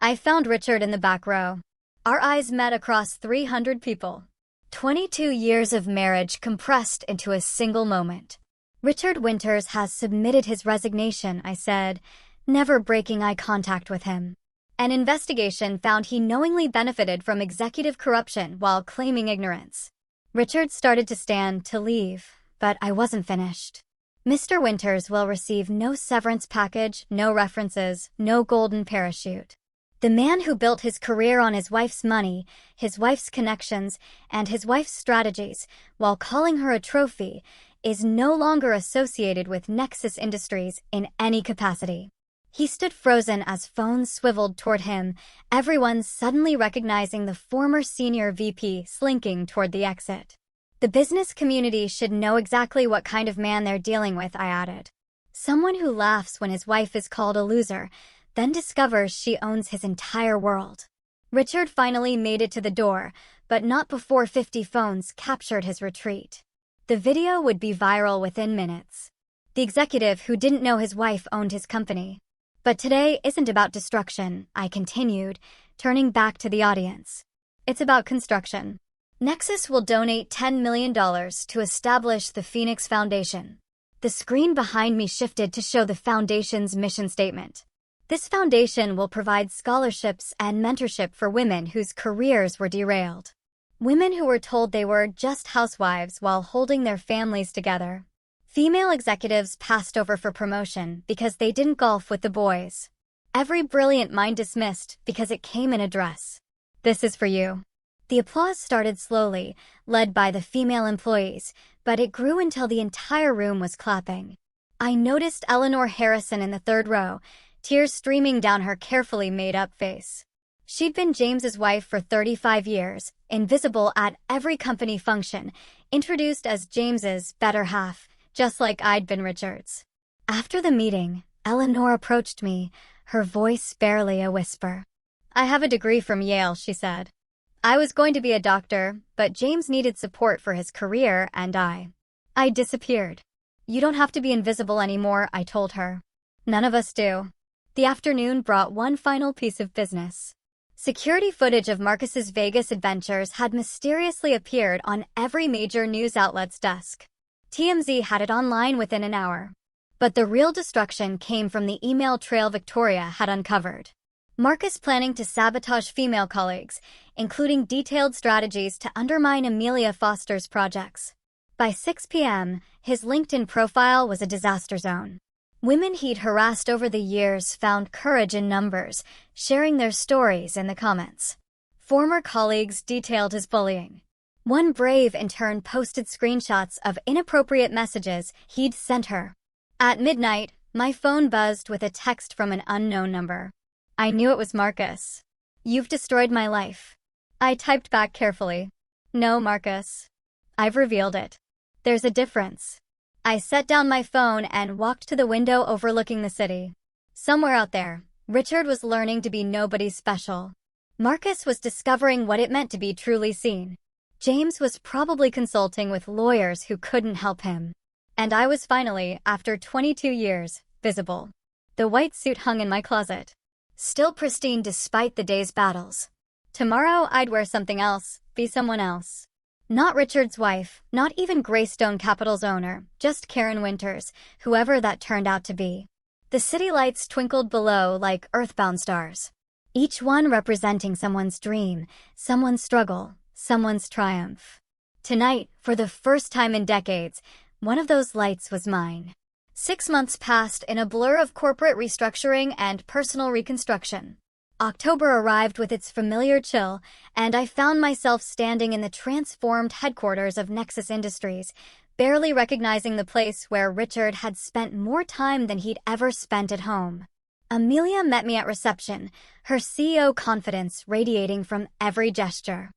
Speaker 1: I found Richard in the back row. Our eyes met across 300 people. 22 years of marriage compressed into a single moment. Richard Winters has submitted his resignation, I said, never breaking eye contact with him. An investigation found he knowingly benefited from executive corruption while claiming ignorance. Richard started to stand to leave, but I wasn't finished. Mr. Winters will receive no severance package, no references, no golden parachute. The man who built his career on his wife's money, his wife's connections, and his wife's strategies, while calling her a trophy, is no longer associated with Nexus Industries in any capacity. He stood frozen as phones swiveled toward him, everyone suddenly recognizing the former senior VP slinking toward the exit. The business community should know exactly what kind of man they're dealing with, I added. Someone who laughs when his wife is called a loser, then discovers she owns his entire world. Richard finally made it to the door, but not before 50 phones captured his retreat. The video would be viral within minutes. The executive who didn't know his wife owned his company. But today isn't about destruction, I continued, turning back to the audience. It's about construction. Nexus will donate $10 million to establish the Phoenix Foundation. The screen behind me shifted to show the foundation's mission statement. This foundation will provide scholarships and mentorship for women whose careers were derailed. Women who were told they were just housewives while holding their families together. Female executives passed over for promotion because they didn't golf with the boys. Every brilliant mind dismissed because it came in a dress. This is for you. The applause started slowly, led by the female employees, but it grew until the entire room was clapping. I noticed Eleanor Harrison in the third row, tears streaming down her carefully made-up face. She'd been James's wife for 35 years, invisible at every company function, introduced as James's better half, just like I'd been Richard's. After the meeting, Eleanor approached me, her voice barely a whisper. I have a degree from Yale, she said. I was going to be a doctor, but James needed support for his career, and I disappeared. You don't have to be invisible anymore, I told her. None of us do. The afternoon brought one final piece of business. Security footage of Marcus's Vegas adventures had mysteriously appeared on every major news outlet's desk. TMZ had it online within an hour. But the real destruction came from the email trail Victoria had uncovered. Marcus planning to sabotage female colleagues, including detailed strategies to undermine Amelia Foster's projects. By 6 p.m., his LinkedIn profile was a disaster zone. Women he'd harassed over the years found courage in numbers, sharing their stories in the comments. Former colleagues detailed his bullying. One brave intern posted screenshots of inappropriate messages he'd sent her. At midnight, my phone buzzed with a text from an unknown number. I knew it was Marcus. You've destroyed my life. I typed back carefully. No, Marcus. I've revealed it. There's a difference. I set down my phone and walked to the window overlooking the city. Somewhere out there, Richard was learning to be nobody special. Marcus was discovering what it meant to be truly seen. James was probably consulting with lawyers who couldn't help him. And I was finally, after 22 years, visible. The white suit hung in my closet. Still pristine despite the day's battles. Tomorrow I'd wear something else, be someone else. Not Richard's wife, not even Greystone Capital's owner, just Karen Winters, whoever that turned out to be. The city lights twinkled below like earthbound stars. Each one representing someone's dream, someone's struggle, someone's triumph. Tonight, for the first time in decades, one of those lights was mine. 6 months passed in a blur of corporate restructuring and personal reconstruction. October arrived with its familiar chill, and I found myself standing in the transformed headquarters of Nexus Industries, barely recognizing the place where Richard had spent more time than he'd ever spent at home. Amelia met me at reception, her CEO confidence radiating from every gesture.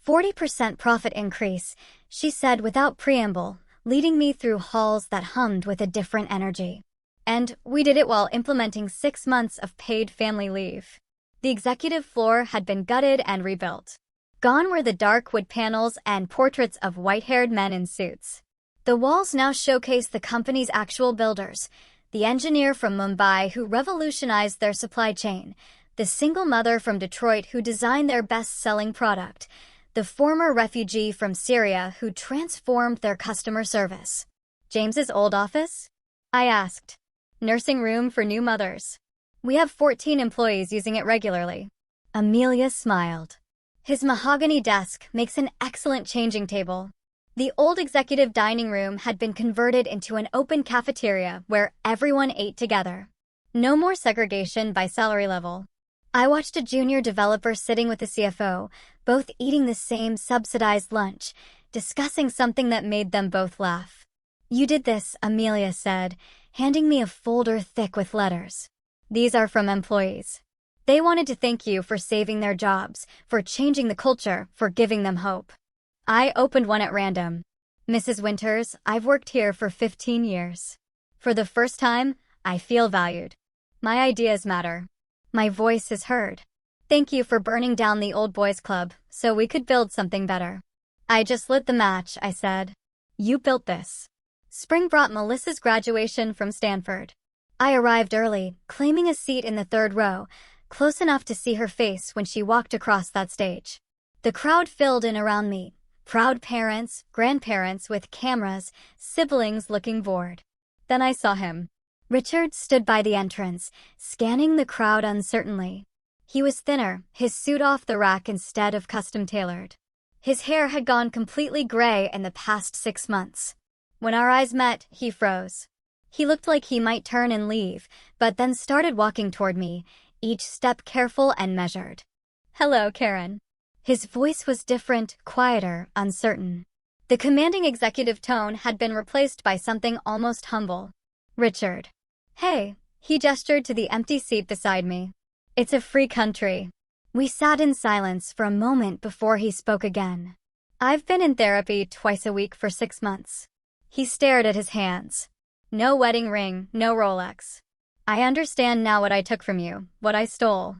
Speaker 1: 40% profit increase, she said without preamble, leading me through halls that hummed with a different energy. And we did it while implementing 6 months of paid family leave. The executive floor had been gutted and rebuilt. Gone were the dark wood panels and portraits of white-haired men in suits. The walls now showcase the company's actual builders, the engineer from Mumbai who revolutionized their supply chain, The single mother from Detroit who designed their best-selling product. The former refugee from Syria who transformed their customer service. James's old office? I asked. Nursing room for new mothers. We have 14 employees using it regularly. Amelia smiled. His mahogany desk makes an excellent changing table. The old executive dining room had been converted into an open cafeteria where everyone ate together. No more segregation by salary level. I watched a junior developer sitting with the CFO, both eating the same subsidized lunch, discussing something that made them both laugh. You did this, Amelia said, handing me a folder thick with letters. These are from employees. They wanted to thank you for saving their jobs, for changing the culture, for giving them hope. I opened one at random. Mrs. Winters, I've worked here for 15 years. For the first time, I feel valued. My ideas matter. My voice is heard. Thank you for burning down the old boys club so we could build something better. I just lit the match, I said. You built this. Spring brought Melissa's graduation from Stanford. I arrived early, claiming a seat in the third row, close enough to see her face when she walked across that stage. The crowd filled in around me. Proud parents, grandparents with cameras, siblings looking bored. Then I saw him. Richard stood by the entrance, scanning the crowd uncertainly. He was thinner, his suit off the rack instead of custom-tailored. His hair had gone completely gray in the past 6 months. When our eyes met, he froze. He looked like he might turn and leave, but then started walking toward me, each step careful and measured. Hello, Karen. His voice was different, quieter, uncertain. The commanding executive tone had been replaced by something almost humble. Richard. Hey, he gestured to the empty seat beside me. It's a free country. We sat in silence for a moment before he spoke again. I've been in therapy twice a week for 6 months. He stared at his hands. No wedding ring, no Rolex. I understand now what I took from you, what I stole.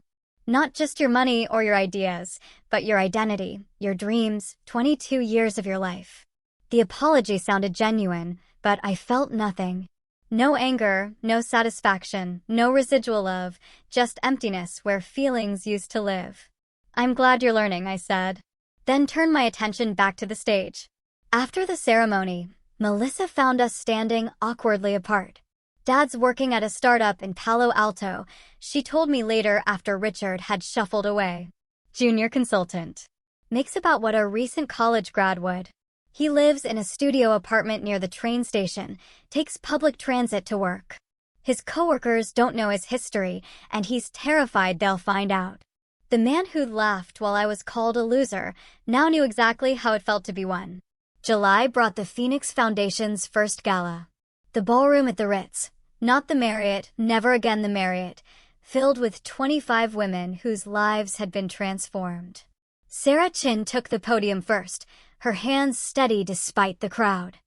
Speaker 1: Not just your money or your ideas, but your identity, your dreams, 22 years of your life. The apology sounded genuine, but I felt nothing. No anger, no satisfaction, no residual love, just emptiness where feelings used to live. I'm glad you're learning, I said. Then turned my attention back to the stage. After the ceremony, Melissa found us standing awkwardly apart. Dad's working at a startup in Palo Alto, she told me later after Richard had shuffled away. Junior consultant. Makes about what a recent college grad would. He lives in a studio apartment near the train station, takes public transit to work. His coworkers don't know his history, and he's terrified they'll find out. The man who'd laughed while I was called a loser now knew exactly how it felt to be one. July brought the Phoenix Foundation's first gala. The ballroom at the Ritz, not the Marriott, never again the Marriott, filled with 25 women whose lives had been transformed. Sarah Chin took the podium first, her hands steady despite the crowd.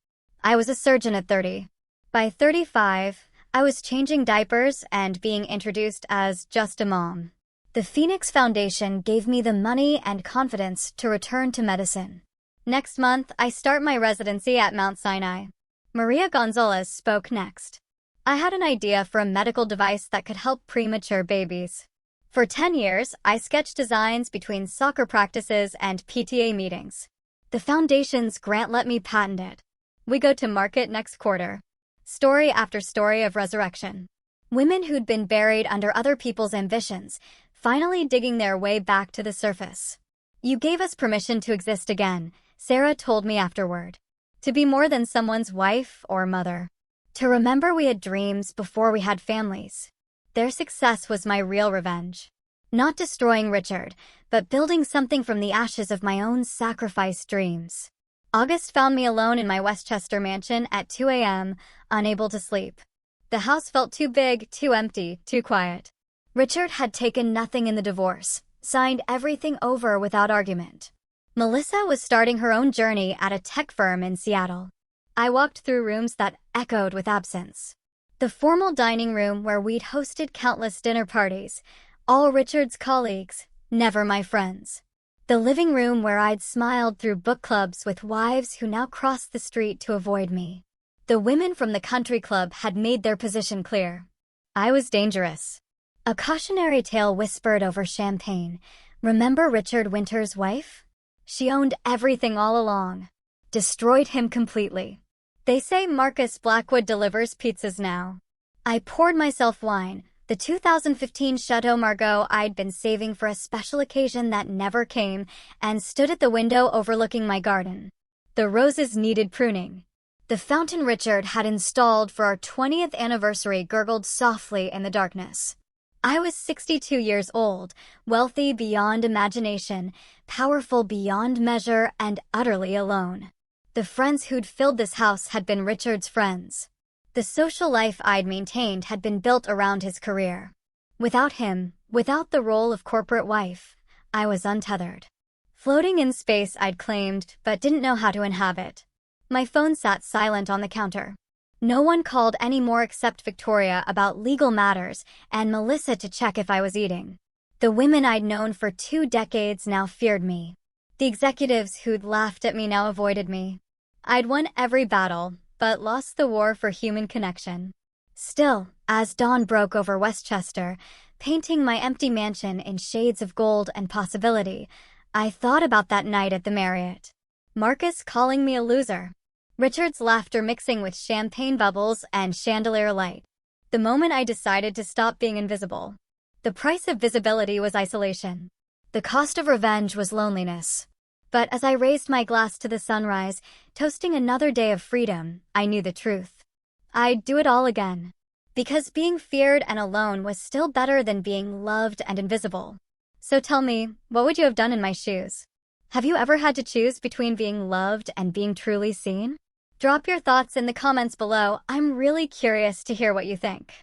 Speaker 1: I was a surgeon at 30. By 35, I was changing diapers and being introduced as just a mom. The Phoenix Foundation gave me the money and confidence to return to medicine. Next month, I start my residency at Mount Sinai. Maria Gonzalez spoke next. I had an idea for a medical device that could help premature babies. For 10 years, I sketched designs between soccer practices and PTA meetings. The foundation's grant let me patent it. We go to market next quarter. Story after story of resurrection. Women who'd been buried under other people's ambitions, finally digging their way back to the surface. You gave us permission to exist again, Sarah told me afterward. To be more than someone's wife or mother. To remember we had dreams before we had families. Their success was my real revenge. Not destroying Richard, but building something from the ashes of my own sacrificed dreams. August found me alone in my Westchester mansion at 2 a.m., unable to sleep. The house felt too big, too empty, too quiet. Richard had taken nothing in the divorce, signed everything over without argument. Melissa was starting her own journey at a tech firm in Seattle. I walked through rooms that echoed with absence. The formal dining room where we'd hosted countless dinner parties, all Richard's colleagues, never my friends. The living room where I'd smiled through book clubs with wives who now crossed the street to avoid me. The women from the country club had made their position clear. I was dangerous. A cautionary tale whispered over champagne. Remember Richard Winter's wife? She owned everything all along. Destroyed him completely. They say Marcus Blackwood delivers pizzas now. I poured myself wine, the 2015 Chateau Margaux I'd been saving for a special occasion that never came, and stood at the window overlooking my garden. The roses needed pruning. The fountain Richard had installed for our 20th anniversary gurgled softly in the darkness. I was 62 years old, wealthy beyond imagination, powerful beyond measure, and utterly alone. The friends who'd filled this house had been Richard's friends. The social life I'd maintained had been built around his career. Without him, without the role of corporate wife, I was untethered. Floating in space I'd claimed, but didn't know how to inhabit. My phone sat silent on the counter. No one called anymore except Victoria about legal matters and Melissa to check if I was eating. The women I'd known for 2 decades now feared me. The executives who'd laughed at me now avoided me. I'd won every battle, but lost the war for human connection. Still, as dawn broke over Westchester, painting my empty mansion in shades of gold and possibility, I thought about that night at the Marriott. Marcus calling me a loser. Richard's laughter mixing with champagne bubbles and chandelier light. The moment I decided to stop being invisible. The price of visibility was isolation. The cost of revenge was loneliness. But as I raised my glass to the sunrise, toasting another day of freedom, I knew the truth. I'd do it all again. Because being feared and alone was still better than being loved and invisible. So tell me, what would you have done in my shoes? Have you ever had to choose between being loved and being truly seen? Drop your thoughts in the comments below. I'm really curious to hear what you think.